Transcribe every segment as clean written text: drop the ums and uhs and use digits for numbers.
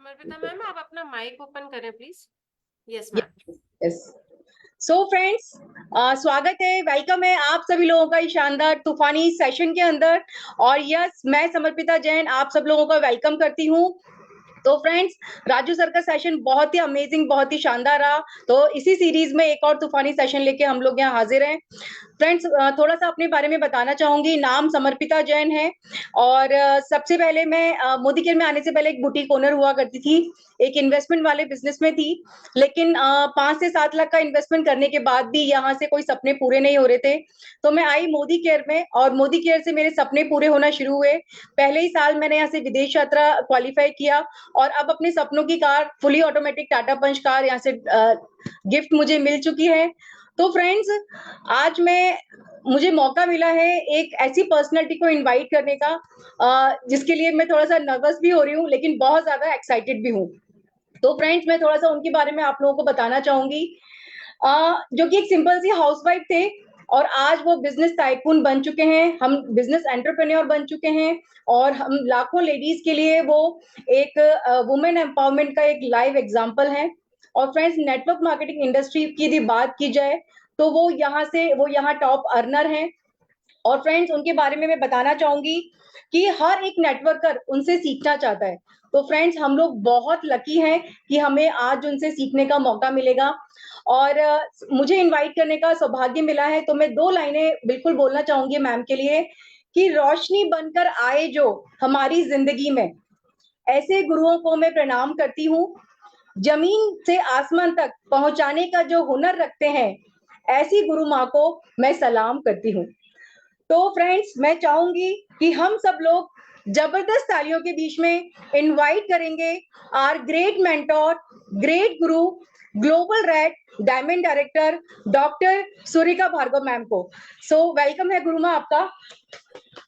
समर्पिता ma'am, आप अपना mic open करें please. Yes ma'am. Yes. So friends, स्वागत है, वेलकम है आप सभी लोगों का इस शानदार तूफानी सेशन के अंदर। और यस, मैं समर्पिता जैन आप सब लोगों का वेलकम करती हूँ। तो फ्रेंड्स, राजू सर का सेशन बहुत ही अमेजिंग, बहुत ही शानदार रहा। तो इसी सीरीज में एक और तूफानी सेशन लेके हम लोग यहाँ हाजिर हैं। फ्रेंड्स, थोड़ा सा अपने बारे में बताना चाहूंगी। नाम समर्पिता जैन है और सबसे पहले मैं मोदी केयर में आने से पहले एक बुटीक ओनर हुआ करती थी, एक इन्वेस्टमेंट वाले बिजनेस में थी। लेकिन 5 से 7 लाख का इन्वेस्टमेंट करने के बाद भी यहाँ से कोई सपने पूरे नहीं हो रहे थे। तो मैं आई मोदी केयर में और मोदी केयर से मेरे सपने पूरे होना शुरू हुए। पहले ही साल मैंने यहाँ से विदेश यात्रा क्वालिफाई किया और अब अपने सपनों की कार, फुली ऑटोमेटिक टाटा पंच कार यहाँ से गिफ्ट मुझे मिल चुकी है। तो फ्रेंड्स, आज मुझे मौका मिला है एक ऐसी पर्सनैलिटी को इनवाइट करने का, जिसके लिए मैं थोड़ा सा नर्वस भी हो रही हूँ लेकिन बहुत ज्यादा एक्साइटेड भी हूँ। तो फ्रेंड्स, मैं थोड़ा सा उनके बारे में आप लोगों को बताना चाहूंगी, जो कि एक सिंपल सी हाउसवाइफ थे और आज वो बिजनेस टाइकून बन चुके हैं, हम बिजनेस एंटरप्रेन्योर बन चुके हैं और हम लाखों लेडीज के लिए वो एक वुमेन एम्पावरमेंट का एक लाइव एग्जांपल है। और फ्रेंड्स, नेटवर्क मार्केटिंग इंडस्ट्री की यदि बात की जाए तो वो यहाँ टॉप अर्नर हैं। और फ्रेंड्स, उनके बारे में मैं बताना चाहूंगी कि हर एक नेटवर्कर उनसे सीखना चाहता है। तो फ्रेंड्स, हम लोग बहुत लकी हैं कि हमें आज उनसे सीखने का मौका मिलेगा और मुझे इनवाइट करने का सौभाग्य मिला है। तो मैं 2 लाइनें बिल्कुल बोलना चाहूंगी मैम के लिए कि रोशनी बनकर आए जो हमारी जिंदगी में, ऐसे गुरुओं को मैं प्रणाम करती हूँ। जमीन से आसमान तक पहुंचाने का जो हुनर रखते हैं, ऐसी गुरु माँ को मैं सलाम करती हूँ। तो फ्रेंड्स, मैं चाहूंगी कि हम सब लोग जबरदस्त तालियों के बीच में इनवाइट करेंगे our great mentor, great guru, global red diamond director doctor Surekha Bhargav ma'am को। सो वेलकम है गुरु माँ आपका।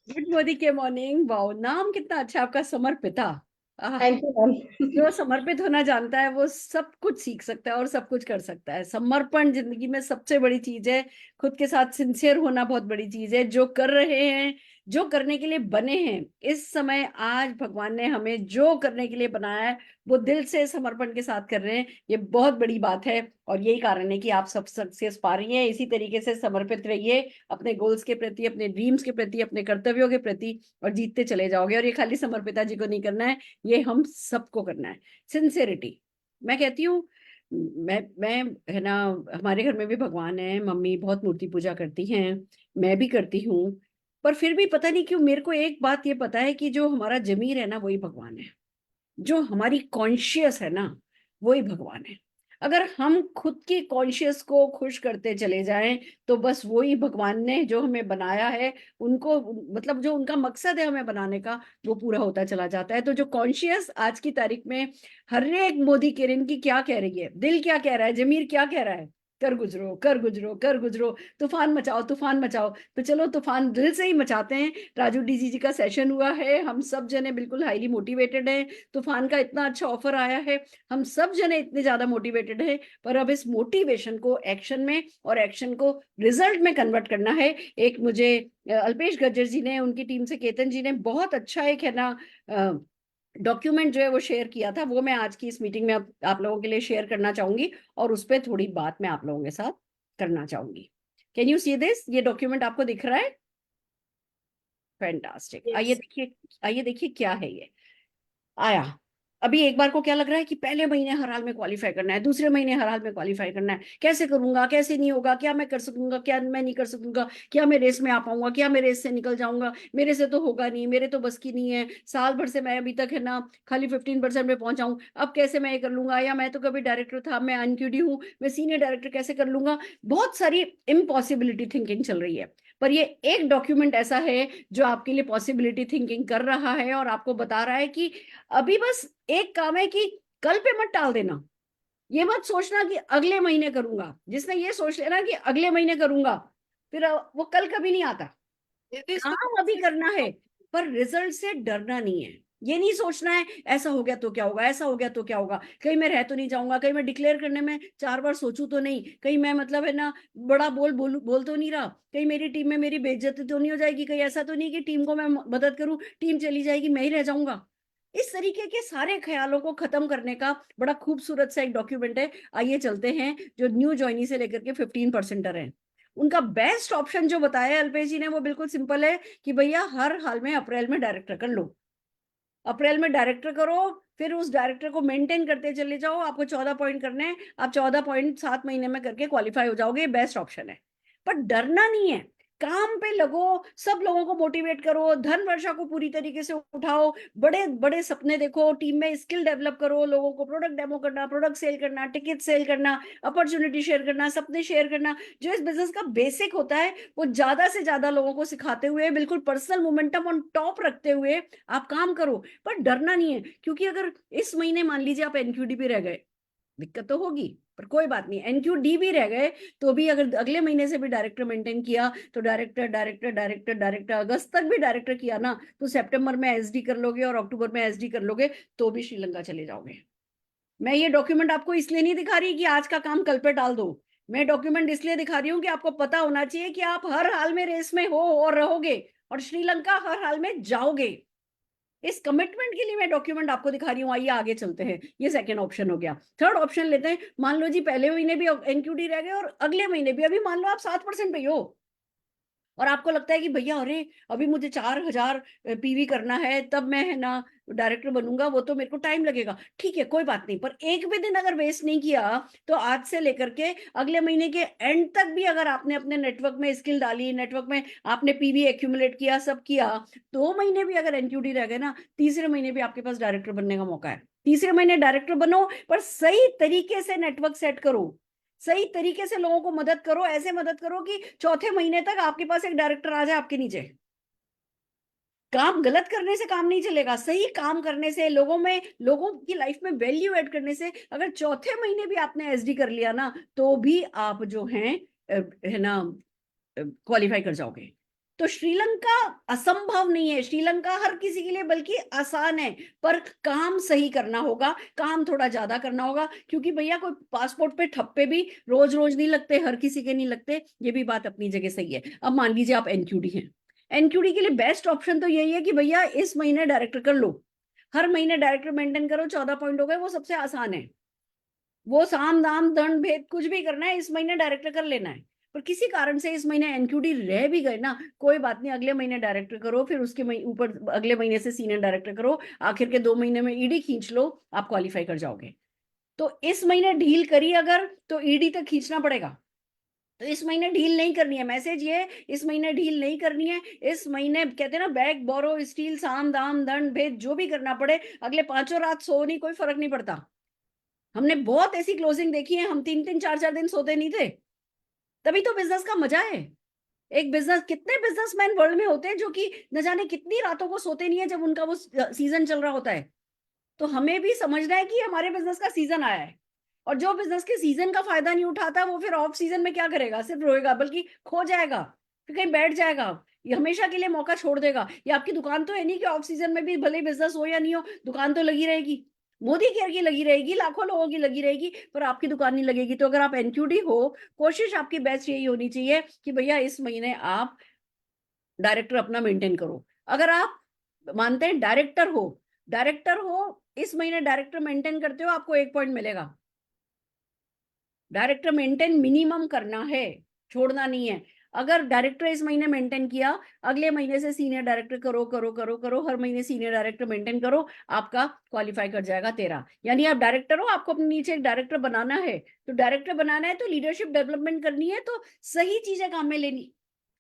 गुड मोदी के मॉर्निंग। वाओ, नाम कितना अच्छा आपका, समर्पिता। Thank you ma'am. जो समर्पित होना जानता है वो सब कुछ सीख सकता है और सब कुछ कर सकता है। समर्पण जिंदगी में सबसे बड़ी चीज है। खुद के साथ सिंसियर होना बहुत बड़ी चीज है। जो कर रहे हैं, जो करने के लिए बने हैं इस समय, आज भगवान ने हमें जो करने के लिए बनाया है वो दिल से समर्पण के साथ कर रहे हैं, ये बहुत बड़ी बात है। और यही कारण है कि आप सब सक्सेस पा रही हैं। इसी तरीके से समर्पित रहिए अपने गोल्स के प्रति, अपने ड्रीम्स के प्रति, अपने कर्तव्यों के प्रति, और जीतते चले जाओगे। और ये खाली समर्पिता जी को नहीं करना है, ये हम सबको करना है। सिंसेरिटी, मैं कहती हूँ, मैं है ना, हमारे घर में भी भगवान है। मम्मी बहुत मूर्ति पूजा करती हैं, मैं भी करती हूँ। पर फिर भी पता नहीं क्यों मेरे को एक बात ये पता है कि जो हमारा जमीर है ना वही भगवान है, जो हमारी कॉन्शियस है ना वही भगवान है। अगर हम खुद की कॉन्शियस को खुश करते चले जाएं तो बस वही भगवान ने जो हमें बनाया है उनको, मतलब जो उनका मकसद है हमें बनाने का, वो पूरा होता चला जाता है। तो जो कॉन्शियस आज की तारीख में हर एक मोदी किरण की क्या कह रही है, दिल क्या कह रहा है, जमीर क्या कह रहा है, कर गुजरो कर गुजरो कर गुजरो, तूफान मचाओ तूफान मचाओ। तो चलो तूफान दिल से ही मचाते हैं। राजू डीजी जी का सेशन हुआ है, हम सब जने बिल्कुल हाईली मोटिवेटेड हैं। तूफान का इतना अच्छा ऑफर आया है, हम सब जने इतने ज्यादा मोटिवेटेड हैं। पर अब इस मोटिवेशन को एक्शन में और एक्शन को रिजल्ट में कन्वर्ट करना है। एक मुझे अल्पेश गज्जर जी ने, उनकी टीम से केतन जी ने बहुत अच्छा एक है ना डॉक्यूमेंट जो है वो शेयर किया था, वो मैं आज की इस मीटिंग में आप लोगों के लिए शेयर करना चाहूंगी और उस पर थोड़ी बात मैं आप लोगों के साथ करना चाहूंगी। Can you see this? ये डॉक्यूमेंट आपको दिख रहा है? फैंटास्टिक। आइए देखिए, आइए देखिए क्या है ये। आया। अभी एक बार को क्या लग रहा है कि पहले महीने हर हाल में क्वालिफाई करना है, दूसरे महीने हर हाल में क्वालिफाई करना है, कैसे करूंगा, कैसे नहीं होगा, क्या मैं कर सकूंगा, क्या मैं नहीं कर सकूंगा, क्या मैं रेस में आ पाऊंगा, क्या मैं रेस से निकल जाऊंगा, मेरे से तो होगा नहीं, मेरे तो बस की नहीं है, साल भर से मैं अभी तक है ना खाली 15% में पहुंचाऊं, अब कैसे मैं ये कर लूंगा, या मैं तो कभी डायरेक्टर था, मैं अनक्यूडी हूँ, मैं सीनियर डायरेक्टर कैसे कर लूंगा। बहुत सारी इम्पॉसिबिलिटी थिंकिंग चल रही है। पर ये एक डॉक्यूमेंट ऐसा है जो आपके लिए पॉसिबिलिटी थिंकिंग कर रहा है और आपको बता रहा है कि अभी बस एक काम है कि कल पे मत टाल देना। ये मत सोचना कि अगले महीने करूंगा। जिसने ये सोच लेना कि अगले महीने करूंगा, फिर वो कल कभी नहीं आता। काम अभी करना है, पर रिजल्ट से डरना नहीं है। ये नहीं सोचना है ऐसा हो गया तो क्या होगा, ऐसा हो गया तो क्या होगा, कहीं मैं रह तो नहीं जाऊंगा, कहीं मैं डिक्लेयर करने में 4 बार सोचूं तो नहीं, कहीं मैं मतलब है ना बड़ा बोल तो नहीं रहा, कहीं मेरी टीम में मेरी बेइज्जती तो नहीं हो जाएगी, कहीं ऐसा तो नहीं कि टीम को मैं मदद करूं, टीम चली जाएगी मैं ही रह जाऊंगा। इस तरीके के सारे ख्यालों को खत्म करने का बड़ा खूबसूरत सा एक डॉक्यूमेंट है। आइए चलते हैं, जो न्यू ज्वाइनी से लेकर के 15% हैं, उनका बेस्ट ऑप्शन जो बताया अल्पेश जी ने वो बिल्कुल सिंपल है कि भैया हर हाल में अप्रैल में डायरेक्टर कर लो। अप्रैल में डायरेक्टर करो, फिर उस डायरेक्टर को मेंटेन करते चले जाओ। आपको 14 पॉइंट करने हैं, आप 14 पॉइंट 7 महीने में करके क्वालिफाई हो जाओगे। बेस्ट ऑप्शन है। पर डरना नहीं है, काम पे लगो, सब लोगों को मोटिवेट करो, धन वर्षा को पूरी तरीके से उठाओ, बड़े बड़े सपने देखो, टीम में स्किल डेवलप करो, लोगों को प्रोडक्ट डेमो करना, प्रोडक्ट सेल करना, टिकट सेल करना, अपॉर्चुनिटी शेयर करना, सपने शेयर करना, जो इस बिजनेस का बेसिक होता है वो ज्यादा से ज्यादा लोगों को सिखाते हुए, बिल्कुल पर्सनल मोमेंटम ऑन टॉप रखते हुए आप काम करो। पर डरना नहीं है, क्योंकि अगर इस महीने मान लीजिए आप एनक्यूडी पे रह गए, दिक्कत तो होगी, पर कोई बात नहीं, एनक्यूडी भी रह गए तो भी अगर अगले महीने से भी डायरेक्टर मेंटेन किया तो डायरेक्टर डायरेक्टर डायरेक्टर डायरेक्टर अगस्त तक भी डायरेक्टर किया ना, तो सितंबर में एसडी कर लोगे और अक्टूबर में एसडी कर लोगे तो भी श्रीलंका चले जाओगे। मैं ये डॉक्यूमेंट आपको इसलिए नहीं दिखा रही कि आज का काम कल पे टाल दो, मैं डॉक्यूमेंट इसलिए दिखा रही हूँ कि आपको पता होना चाहिए कि आप हर हाल में रेस में हो और रहोगे, और श्रीलंका हर हाल में जाओगे। इस कमिटमेंट के लिए मैं डॉक्यूमेंट आपको दिखा रही हूँ। आइए आगे चलते हैं, ये सेकंड ऑप्शन हो गया। थर्ड ऑप्शन लेते हैं। मान लो जी पहले महीने भी एनक्यूटी रह गए और अगले महीने भी, अभी मान लो आप 7% पे ही हो और आपको लगता है कि भैया अरे अभी मुझे 4,000 पीवी करना है तब मैं है ना डायरेक्टर बनूंगा, वो तो मेरे को टाइम लगेगा। ठीक है कोई बात नहीं, पर एक भी दिन अगर वेस्ट नहीं किया तो आज से लेकर के अगले महीने के एंड तक भी अगर आपने अपने नेटवर्क में स्किल डाली, नेटवर्क में आपने पीवी एक्यूमुलेट किया, सब किया, 2 महीने भी अगर एनक्यूटी रह गए ना, तीसरे महीने भी आपके पास डायरेक्टर बनने का मौका है। तीसरे महीने डायरेक्टर बनो, पर सही तरीके से नेटवर्क सेट करो, सही तरीके से लोगों को मदद करो, ऐसे मदद करो कि चौथे महीने तक आपके पास एक डायरेक्टर आ जाए आपके नीचे। काम गलत करने से काम नहीं चलेगा, सही काम करने से, लोगों में, लोगों की लाइफ में वैल्यू ऐड करने से। अगर चौथे महीने भी आपने एसडी कर लिया ना तो भी आप जो हैं है ना क्वालिफाई कर जाओगे। तो श्रीलंका असंभव नहीं है, श्रीलंका हर किसी के लिए बल्कि आसान है, पर काम सही करना होगा, काम थोड़ा ज्यादा करना होगा, क्योंकि भैया कोई पासपोर्ट पे ठप्पे भी रोज रोज नहीं लगते, हर किसी के नहीं लगते, ये भी बात अपनी जगह सही है। अब मान लीजिए आप एनक्यूडी हैं, एनक्यूडी के लिए बेस्ट ऑप्शन तो यही है कि भैया इस महीने डायरेक्टर कर लो, हर महीने डायरेक्टर मेंटेन करो, 14 पॉइंट हो गए, वो सबसे आसान है। वो साम दाम दंड भेद कुछ भी करना है, इस महीने डायरेक्टर कर लेना है। पर किसी कारण से इस महीने एनक्यूडी रह भी गए ना, कोई बात नहीं, अगले महीने डायरेक्टर करो, फिर उसके ऊपर अगले महीने से सीनियर डायरेक्टर करो, आखिर के 2 महीने में ईडी खींच लो, आप क्वालिफाई कर जाओगे। तो इस महीने ढील करी अगर तो ईडी तक खींचना पड़ेगा, तो इस महीने ढील नहीं करनी है। मैसेज ये, इस महीने ढील नहीं करनी है। इस महीने कहते हैं ना, बैग बोरो स्टील साम दाम दंड भेद जो भी करना पड़े, अगले 5 रात सो नहीं, कोई फर्क नहीं पड़ता। हमने बहुत ऐसी क्लोजिंग देखी है, हम 3-3 4-4 दिन सोते नहीं थे, तभी तो बिजनेस का मजा है। एक बिजनेस, कितने बिजनेसमैन वर्ल्ड में होते हैं जो कि न जाने कितनी रातों को सोते नहीं है जब उनका वो सीजन चल रहा होता है। तो हमें भी समझना है कि हमारे बिजनेस का सीजन आया है, और जो बिजनेस के सीजन का फायदा नहीं उठाता वो फिर ऑफ सीजन में क्या करेगा, सिर्फ रोएगा, बल्कि खो जाएगा, फिर कहीं बैठ जाएगा, ये हमेशा के लिए मौका छोड़ देगा। ये आपकी दुकान तो है नहीं कि ऑफ सीजन में भी भले बिजनेस हो या नहीं हो, दुकान तो लगी रहेगी, मोदी केयर की लगी रहेगी, लाखों लोगों की लगी रहेगी, पर आपकी दुकान नहीं लगेगी। तो अगर आप एनक्यूडी हो, कोशिश आपकी बेस्ट यही होनी चाहिए कि भैया इस महीने आप डायरेक्टर अपना मेंटेन करो। अगर आप मानते हैं डायरेक्टर हो, डायरेक्टर हो, इस महीने डायरेक्टर मेंटेन करते हो, आपको 1 पॉइंट मिलेगा। डायरेक्टर मेंटेन मिनिमम करना है, छोड़ना नहीं है। अगर डायरेक्टर इस महीने मेंटेन किया, अगले महीने से सीनियर डायरेक्टर करो करो करो करो, हर महीने सीनियर डायरेक्टर मेंटेन करो, आपका क्वालिफाई कर जाएगा 13। यानी आप डायरेक्टर हो, आपको अपने नीचे एक डायरेक्टर बनाना है, तो डायरेक्टर बनाना है तो लीडरशिप डेवलपमेंट करनी है, तो सही चीजें काम में लेनी,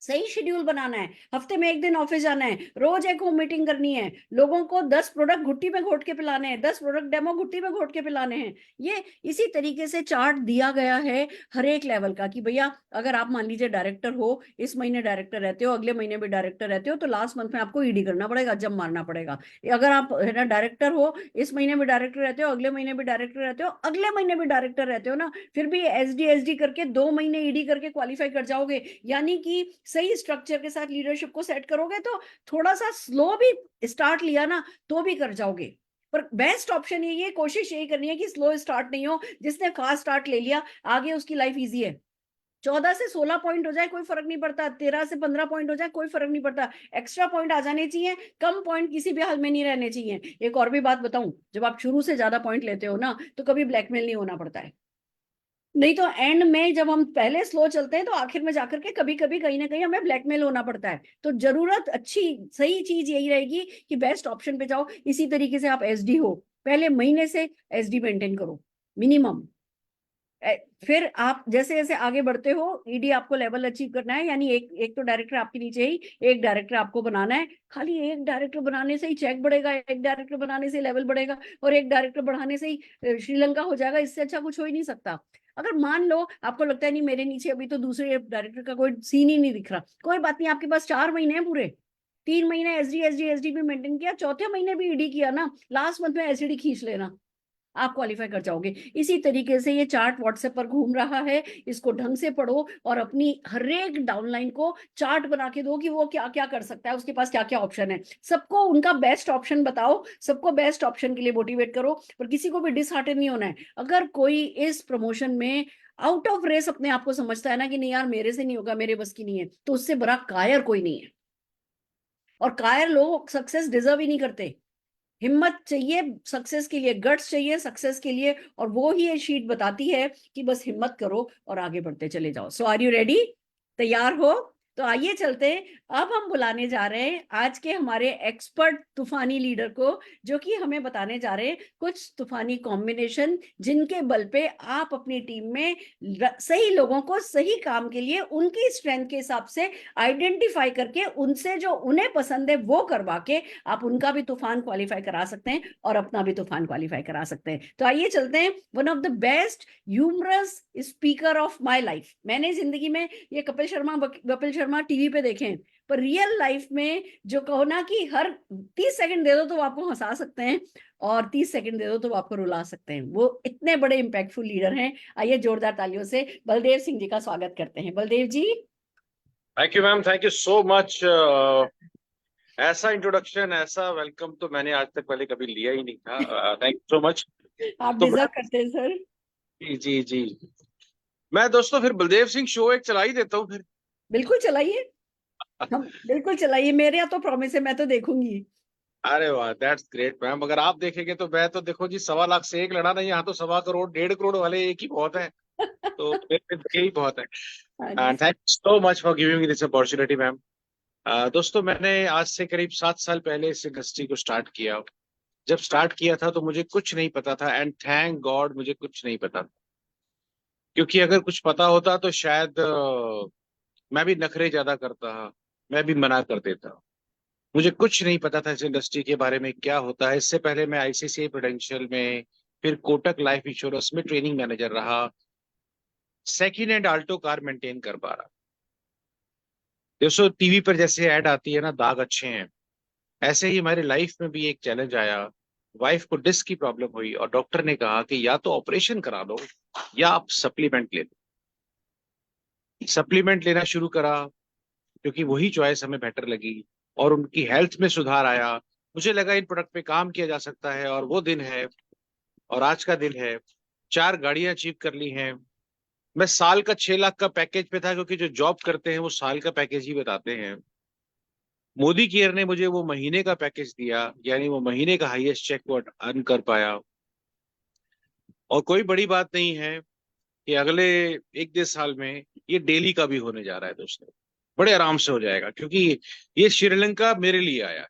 सही शेड्यूल बनाना है, हफ्ते में 1 दिन ऑफिस जाना है, रोज एक होम मीटिंग करनी है, लोगों को 10 प्रोडक्ट घुट्टी में घोट के पिलाने हैं, 10 प्रोडक्ट डेमो घुट्टी में घोट के पिलाने हैं। ये इसी तरीके से चार्ट दिया गया है हर एक लेवल का कि भैया अगर आप मान लीजिए डायरेक्टर हो, इस महीने डायरेक्टर रहते हो, अगले महीने भी डायरेक्टर रहते हो, तो लास्ट मंथ में आपको ईडी करना पड़ेगा, जब मारना पड़ेगा। अगर आप है ना डायरेक्टर हो, इस महीने भी डायरेक्टर रहते हो, अगले महीने भी डायरेक्टर रहते हो, अगले महीने भी डायरेक्टर रहते हो ना, फिर भी एसडी करके 2 महीने ईडी करके क्वालिफाई कर जाओगे। यानी कि सही स्ट्रक्चर के साथ लीडरशिप को सेट करोगे तो थोड़ा सा स्लो भी स्टार्ट लिया ना तो भी कर जाओगे। पर बेस्ट ऑप्शन यही है, कोशिश यही करनी है कि स्लो स्टार्ट नहीं हो, जिसने फास्ट स्टार्ट ले लिया आगे उसकी लाइफ इजी है। 14 से 16 पॉइंट हो जाए कोई फर्क नहीं पड़ता, 13 से 15 पॉइंट हो जाए कोई फर्क नहीं पड़ता, एक्स्ट्रा पॉइंट आ जाने चाहिए, कम पॉइंट किसी भी हाल में नहीं रहने चाहिए। एक और भी बात बताऊं, जब आप शुरू से ज्यादा पॉइंट लेते हो ना तो कभी ब्लैकमेल नहीं होना पड़ता है। नहीं तो एंड में जब हम पहले स्लो चलते हैं तो आखिर में जाकर के कभी कभी कहीं ना कहीं हमें ब्लैकमेल होना पड़ता है। तो जरूरत अच्छी सही चीज यही रहेगी कि बेस्ट ऑप्शन पे जाओ। इसी तरीके से आप एसडी हो, पहले महीने से एसडी मेंटेन करो मिनिमम। फिर आप जैसे जैसे आगे बढ़ते हो ईडी आपको लेवल अचीव करना है, यानी एक एक तो डायरेक्टर आपके नीचे ही एक डायरेक्टर आपको बनाना है। खाली एक डायरेक्टर बनाने से ही चेक बढ़ेगा, एक डायरेक्टर बनाने से लेवल बढ़ेगा, और एक डायरेक्टर बढ़ाने से ही श्रीलंका हो जाएगा। इससे अच्छा कुछ हो ही नहीं सकता। अगर मान लो आपको लगता है नहीं मेरे नीचे अभी तो दूसरे डायरेक्टर का कोई सीन ही नहीं दिख रहा, कोई बात नहीं, आपके पास 4 महीने हैं पूरे। 3 महीने एसडी भी मेंटेन किया, चौथे महीने भी ईडी किया ना, लास्ट मंथ में एसडी खींच लेना, आप क्वालिफाई कर जाओगे। इसी तरीके से ये चार्ट व्हाट्सएप पर घूम रहा है, इसको ढंग से पढ़ो और अपनी हर एक डाउनलाइन को चार्ट बना के दो कि वो क्या क्या कर सकता है, उसके पास क्या क्या ऑप्शन है। सबको उनका बेस्ट ऑप्शन बताओ, सबको बेस्ट ऑप्शन के लिए मोटिवेट करो, पर किसी को भी डिसहार्टेन नहीं होना है। अगर कोई इस प्रमोशन में आउट ऑफ रेस अपने आप को समझता है ना कि नहीं यार मेरे से नहीं होगा, मेरे बस की नहीं है, तो उससे बड़ा कायर कोई नहीं है। और कायर लोग सक्सेस डिजर्व ही नहीं करते। हिम्मत चाहिए सक्सेस के लिए, गट्स चाहिए सक्सेस के लिए, और वो ही ये शीट बताती है कि बस हिम्मत करो और आगे बढ़ते चले जाओ। सो आर यू रेडी? तैयार हो? तो आइए चलते हैं। अब हम बुलाने जा रहे हैं आज के हमारे एक्सपर्ट तूफानी लीडर को, जो कि हमें बताने जा रहे हैं कुछ तूफानी कॉम्बिनेशन जिनके बल पे आप अपनी टीम में सही लोगों को सही काम के लिए उनकी स्ट्रेंथ के हिसाब से आइडेंटिफाई करके उनसे जो उन्हें पसंद है वो करवा के आप उनका भी तूफान क्वालिफाई करा सकते हैं और अपना भी तूफान क्वालिफाई करा सकते हैं। तो आइए चलते हैं। One of the best humorous speaker of my life, मैंने जिंदगी में ये कपिल शर्मा टीवी पे देखे हैं, पर रियल लाइफ में जो कहो ना कि हर 30 सेकंड दे दो तो आपको हंसा सकते हैं और 30 सेकंड दे दो तो आपको रुला सकते हैं, वो इतने बड़े इंपैक्टफुल लीडर हैं। आइए जोरदार तालियों से बलदेव सिंह जी का स्वागत करते हैं। Baldev ji. Thank you ma'am, thank you so much. ऐसा इंट्रोडक्शन, ऐसा वेलकम तो मैंने आज तक पहले कभी लिया ही नहीं था। Thank you so much. आप तो डिजर्व करते हैं सर। जी जी जी, मैं दोस्तों फिर बलदेव सिंह शो एक चला ही देता हूँ फिर। बिल्कुल चलाइए, हम बिल्कुल चलाइए, मेरे यहाँ तो प्रॉमिस है, मैं तो देखूंगी। अरे वाह, दैट्स ग्रेट मैम। अगर आप देखेंगे तो मैं तो देखो जी 1.25 लाख से एक लड़ा नहीं, यहाँ तो 1.25 करोड़ 1.5 करोड़ वाले एक ही बहुत है, तो मेरे लिए यही बहुत है। हाँ जी। And thank you so much for giving me this opportunity ma'am. दोस्तों मैंने आज से करीब 7 साल पहले इस इंडस्ट्री को स्टार्ट किया। जब स्टार्ट किया था तो मुझे कुछ नहीं पता था, एंड थैंक गॉड मुझे कुछ नहीं पता था, क्योंकि अगर कुछ पता होता तो शायद मैं भी नखरे ज्यादा करता, मैं भी मना कर देता। मुझे कुछ नहीं पता था इस इंडस्ट्री के बारे में क्या होता है। इससे पहले मैं आईसीआईसीआई प्रूडेंशियल में, फिर कोटक लाइफ इंश्योरेंस में ट्रेनिंग मैनेजर रहा, second hand Alto car maintain कर पा रहा। दोस्तों टीवी पर जैसे ऐड आती है ना, दाग अच्छे हैं, ऐसे ही हमारी लाइफ में भी एक चैलेंज आया। वाइफ को डिस्क की प्रॉब्लम हुई और डॉक्टर ने कहा कि या तो ऑपरेशन करा लो या आप सप्लीमेंट ले लो। सप्लीमेंट लेना शुरू करा क्योंकि वही चॉइस हमें बेटर लगी और उनकी हेल्थ में सुधार आया। मुझे लगा इन प्रोडक्ट पे काम किया जा सकता है, और वो दिन है और आज का दिन है। 4 गाड़ियां अचीव कर ली हैं। मैं साल का 6 लाख का पैकेज पे था, क्योंकि जो जॉब करते हैं वो साल का पैकेज ही बताते हैं। मोदी केयर ने मुझे वो महीने का पैकेज दिया, यानी वो महीने का हाईएस्ट चेक वो अर्न कर पाया। और कोई बड़ी बात नहीं है कि अगले 1-1.5 साल में ये डेली का भी होने जा रहा है दोस्तों, बड़े आराम से हो जाएगा, क्योंकि ये श्रीलंका मेरे लिए आया है।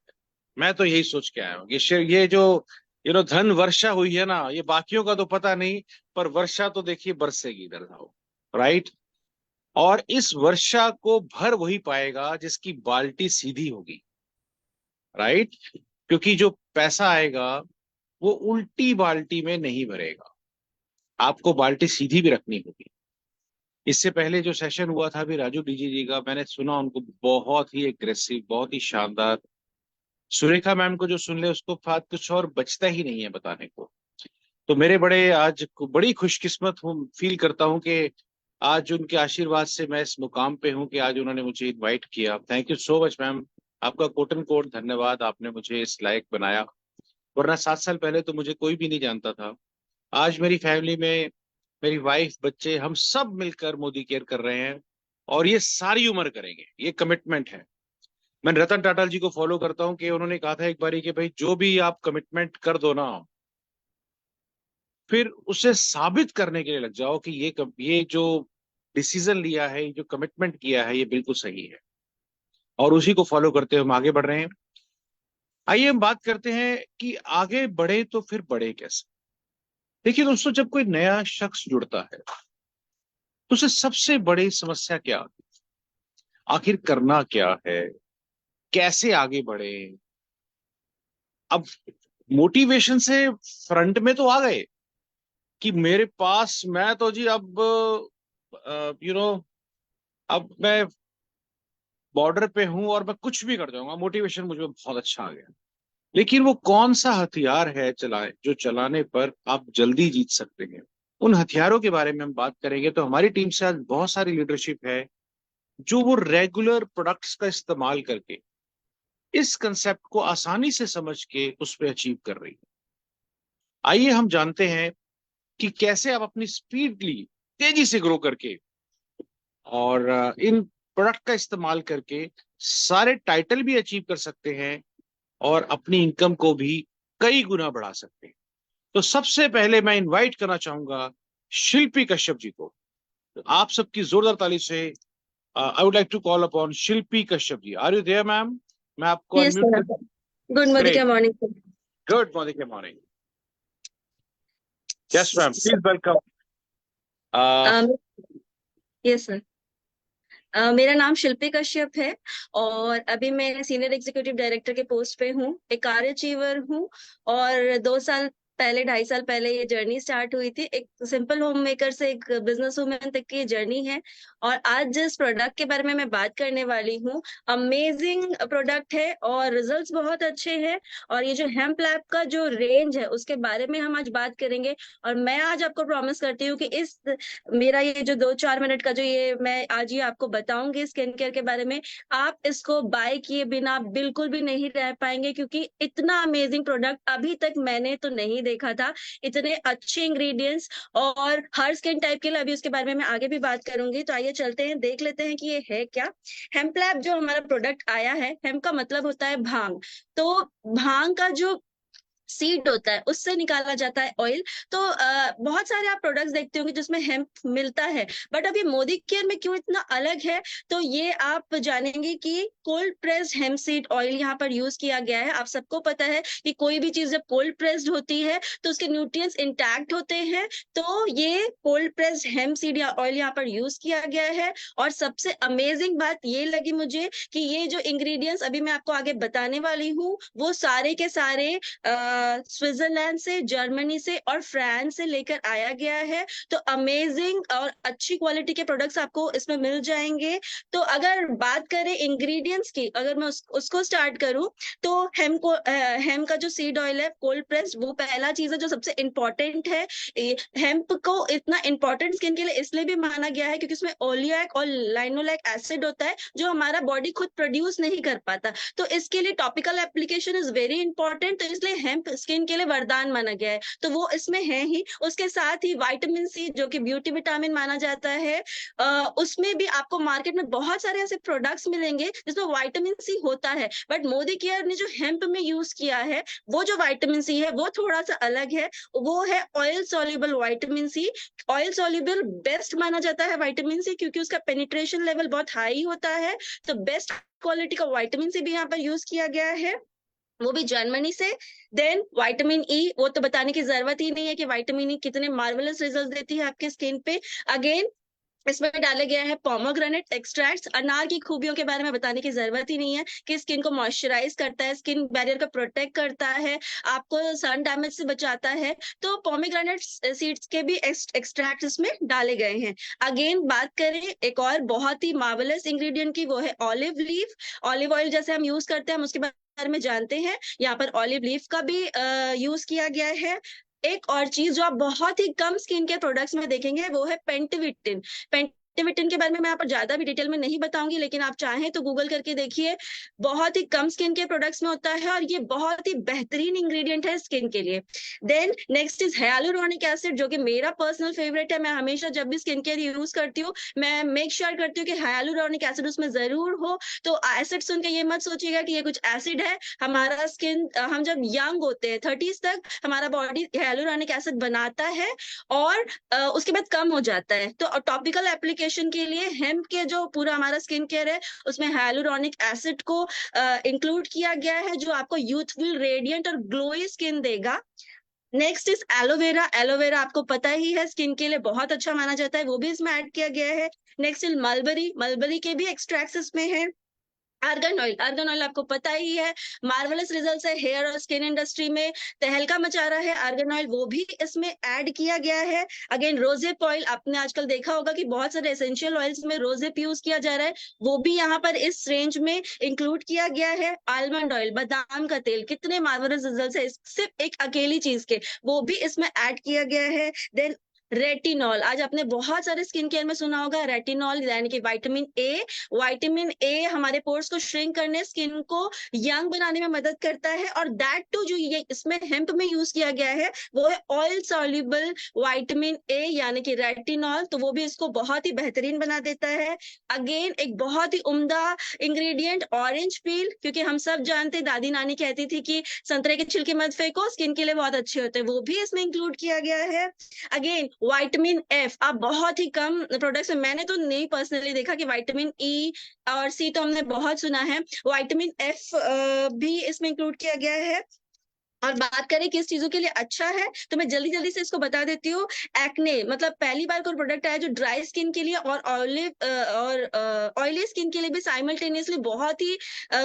मैं तो यही सोच के आया हूँ ये जो धन वर्षा हुई है ना, ये बाकियों का तो पता नहीं, पर वर्षा तो देखिए बरसेगी इधर, राइट। और इस वर्षा को भर वही पाएगा जिसकी बाल्टी सीधी होगी, राइट। क्योंकि जो पैसा आएगा वो उल्टी बाल्टी में नहीं भरेगा, आपको बाल्टी सीधी भी रखनी होगी। इससे पहले जो सेशन हुआ था अभी राजू डीजी जी का, मैंने सुना उनको, बहुत ही एग्रेसिव, बहुत ही शानदार। सुरेखा मैम को जो सुन ले उसको बात कुछ और बचता ही नहीं है बताने को। तो मेरे आज बड़ी खुशकिस्मत हूँ, फील करता हूँ कि आज उनके आशीर्वाद से मैं इस मुकाम पे हूँ कि आज उन्होंने मुझे इनवाइट किया। Thank you so much ma'am, आपका कोटन कोट धन्यवाद, आपने मुझे इस लायक बनाया। वरना 7 साल पहले तो मुझे कोई भी नहीं जानता था। आज मेरी फैमिली में मेरी वाइफ, बच्चे, हम सब मिलकर मोदी केयर कर रहे हैं और ये सारी उम्र करेंगे, ये कमिटमेंट है। मैं रतन टाटा जी को फॉलो करता हूं कि उन्होंने कहा था एक बारी कि भाई जो भी आप कमिटमेंट कर दो ना, फिर उसे साबित करने के लिए लग जाओ कि ये जो डिसीजन लिया है, ये जो कमिटमेंट किया है, ये बिल्कुल सही है। और उसी को फॉलो करते हुए हम आगे बढ़ रहे हैं। आइए हम बात करते हैं कि आगे बढ़े तो फिर बढ़े कैसे। देखिए दोस्तों, जब कोई नया शख्स जुड़ता है तो उसे सबसे बड़ी समस्या क्या आती है? आखिर करना क्या है, कैसे आगे बढ़े। अब मोटिवेशन से फ्रंट में तो आ गए कि मेरे पास, मैं तो जी अब अब मैं बॉर्डर पे हूं और मैं कुछ भी कर जाऊंगा, मोटिवेशन मुझे बहुत अच्छा आ गया। लेकिन वो कौन सा हथियार है जो चलाने पर आप जल्दी जीत सकते हैं, उन हथियारों के बारे में हम बात करेंगे। तो हमारी टीम से आज बहुत सारी लीडरशिप है जो वो रेगुलर प्रोडक्ट्स का इस्तेमाल करके इस कंसेप्ट को आसानी से समझ के उस पर अचीव कर रही है। आइए हम जानते हैं कि कैसे आप अपनी स्पीडली, तेजी से ग्रो करके और इन प्रोडक्ट का इस्तेमाल करके सारे टाइटल भी अचीव कर सकते हैं और अपनी इनकम को भी कई गुना बढ़ा सकते हैं। तो सबसे पहले मैं इनवाइट करना चाहूंगा शिल्पी कश्यप जी को। तो आप सबकी जोरदार ताली से I would like to call upon Shilpi Kashyap ji. Are you there ma'am? मैं आपको Yes, अनम्यूट sir. कर। Good morning, great, morning, sir. Good morning, good morning. Yes ma'am, please welcome. Um, yes, sir. मेरा नाम शिल्पी कश्यप है और अभी मैं सीनियर एग्जीक्यूटिव डायरेक्टर के पोस्ट पे हूँ, एक कार अचीवर हूँ और 2.5 साल पहले ये जर्नी स्टार्ट हुई थी। एक सिंपल होम मेकर से एक बिजनेस वुमेन तक की जर्नी है। और आज जिस प्रोडक्ट के बारे में मैं बात करने वाली हूँ, अमेजिंग प्रोडक्ट है और रिजल्ट्स बहुत अच्छे हैं। और ये जो हेम्प लैब का जो रेंज है उसके बारे में हम आज बात करेंगे। और मैं आज आपको प्रॉमिस करती हूँ कि इस मेरा ये जो 2-4 मिनट का जो ये मैं आज ये आपको बताऊंगी स्किन केयर के बारे में, आप इसको बाय किए बिना बिल्कुल भी नहीं रह पाएंगे, क्योंकि इतना अमेजिंग प्रोडक्ट अभी तक मैंने तो नहीं देखा था। इतने अच्छे इंग्रेडिएंट्स और हर स्किन टाइप के लिए, अभी उसके बारे में मैं आगे भी बात करूंगी। तो आइए चलते हैं, देख लेते हैं कि ये है क्या। हेम्प लैब जो हमारा प्रोडक्ट आया है, हेम्प का मतलब होता है भांग। तो भांग का जो सीड होता है उससे निकाला जाता है ऑयल। तो बहुत सारे आप प्रोडक्ट्स देखते होंगे जिसमें हेम्प मिलता है, बट अभी मोदी केयर में क्यों इतना अलग है, तो ये आप जानेंगे कि cold pressed hemp seed oil यहाँ पर यूज किया गया है। आप सबको पता है कि कोई भी चीज जब कोल्ड प्रेस्ड होती है तो उसके न्यूट्रिएंट्स इंटैक्ट होते हैं। तो ये cold pressed hemp seed oil यहाँ पर यूज किया गया है। और सबसे अमेजिंग बात ये लगी मुझे कि ये जो इंग्रेडिएंट्स अभी मैं आपको आगे बताने वाली हूँ, वो सारे के सारे स्विट्जरलैंड से, जर्मनी से और फ्रांस से लेकर आया गया है। तो अमेजिंग और अच्छी क्वालिटी के प्रोडक्ट्स आपको इसमें मिल जाएंगे। तो अगर बात करें इंग्रेडिएंट्स की, अगर मैं उसको स्टार्ट करूं, तो हेम्प का जो सीड ऑयल है कोल्ड प्रेस्ड, वो पहला चीज है जो सबसे इंपॉर्टेंट है। हेम्प को इतना इंपॉर्टेंट स्किन के लिए इसलिए भी माना गया है क्योंकि उसमें ओलियक और लाइनोलेक एसिड होता है जो हमारा बॉडी खुद प्रोड्यूस नहीं कर पाता। तो इसके लिए topical application is very important. तो इसलिए हेम्प स्किन के लिए वरदान माना गया है, तो वो इसमें है ही। उसके साथ ही विटामिन सी जो कि ब्यूटी विटामिन माना जाता है, उसमें भी आपको मार्केट में बहुत सारे ऐसे प्रोडक्ट्स मिलेंगे जिसमें विटामिन सी होता है, बट मोदी केयर ने जो हेम्प में यूज किया है वो जो विटामिन सी है वो थोड़ा सा अलग है। वो है oil soluble vitamin C. Oil soluble best माना जाता है विटामिन सी क्योंकि उसका पेनिट्रेशन लेवल बहुत हाई होता है। तो बेस्ट क्वालिटी का विटामिन सी भी यहाँ पर यूज किया गया है, वो भी जर्मनी से। देन विटामिन ई, वो तो बताने की जरूरत ही नहीं है कि विटामिन ई कितने मार्वेलस रिजल्ट देती है आपके स्किन पे। अगेन इसमें डाला गया है पोमोग्रेनेट एक्सट्रैक्ट्स। अनार की खूबियों के बारे में बताने की जरूरत ही नहीं है कि स्किन को मॉइस्चराइज करता है, स्किन बैरियर को प्रोटेक्ट करता है, आपको सन डैमेज से बचाता है। तो पोमोग्रेनेट सीड्स के भी एक्सट्रैक्ट इसमें डाले गए हैं। अगेन बात करें एक और बहुत ही मार्वेलस इंग्रेडिएंट की, वो है ऑलिव लीफ। ऑलिव ऑयल जैसे हम यूज करते हैं हम उसके बारे में जानते हैं, यहाँ पर ऑलिव लीफ का भी यूज किया गया है। एक और चीज जो आप बहुत ही कम स्किन केयर प्रोडक्ट्स में देखेंगे वो है पेंटविटिन। एक्टिविटिन के बारे में मैं यहाँ पर ज्यादा भी डिटेल में नहीं बताऊंगी, लेकिन आप चाहें तो गूगल करके देखिए। बहुत ही कम स्किन केयर प्रोडक्ट्स में होता है और ये बहुत ही बेहतरीन इंग्रेडिएंट है स्किन के लिए। Then next is hyaluronic acid, जो कि मेरा पर्सनल फेवरेट है। मैं हमेशा जब भी स्किन केयर यूज करती हूँ मैं मेक श्योर करती हूँ कि हाइलुरोनिक एसिड उसमें जरूर हो। तो एसिड सुन के ये मत सोचिएगा कि ये कुछ एसिड है। हमारा स्किन, हम जब यंग होते हैं 30s तक, हमारा बॉडी हाइलुरोनिक एसिड बनाता है और उसके बाद कम हो जाता है। तो टॉपिकल एप्लीकेशन के लिए हेम्प के जो पूरा हमारा स्किन केयर है उसमें हाइलुरोनिक एसिड को इंक्लूड किया गया है, जो आपको यूथफुल, रेडिएंट और ग्लोई स्किन देगा। Next is aloe vera. एलोवेरा आपको पता ही है स्किन के लिए बहुत अच्छा माना जाता है, वो भी इसमें ऐड किया गया है। Next is mulberry. मलबरी के भी एक्सट्रैक्ट्स इसमें है। Argan oil. आर्गन ऑयल आपको पता ही है, मार्वलस रिजल्ट्स है हेयर और स्किन इंडस्ट्री में, तहलका मचा रहा है आर्गन ऑयल, वो भी इसमें ऐड किया गया है। अगेन रोजेप ऑयल, आपने आजकल देखा होगा कि बहुत सारे एसेंशियल ऑयल्स में रोजेप यूज किया जा रहा है, वो भी यहाँ पर इस रेंज में इंक्लूड किया गया है। आलमंड ऑयल, बादाम का तेल, कितने मार्वलस रिजल्ट्स है सिर्फ एक अकेली चीज के, वो भी इसमें ऐड किया गया है। देन रेटिनॉल, आज आपने बहुत सारे स्किन केयर में सुना होगा रेटिनॉल, यानी कि विटामिन ए। विटामिन ए हमारे पोर्स को श्रिंक करने, स्किन को यंग बनाने में मदद करता है। और दैट टू जो ये इसमें हेम्प में यूज किया गया है वो है ऑयल सॉल्युबल विटामिन ए, यानी कि रेटिनॉल। तो वो भी इसको बहुत ही बेहतरीन बना देता है। अगेन एक बहुत ही उम्दा इंग्रेडिएंट ऑरेंज पील, क्योंकि हम सब जानते, दादी नानी कहती थी कि संतरे के छिलके मत फेंको, स्किन के लिए बहुत अच्छे होते हैं, वो भी इसमें इंक्लूड किया गया है। अगेन विटामिन एफ, आप बहुत ही कम प्रोडक्ट्स में, मैंने तो नहीं पर्सनली देखा कि विटामिन ई और सी तो हमने बहुत सुना है, विटामिन एफ भी इसमें इंक्लूड किया गया है। और बात करें किस चीजों के लिए अच्छा है, तो मैं जल्दी जल्दी से इसको बता देती हूँ। एक्ने, मतलब पहली बार कोई प्रोडक्ट आया जो ड्राई स्किन के लिए और ऑयली स्किन के लिए भी साइमल्टेनियसली बहुत ही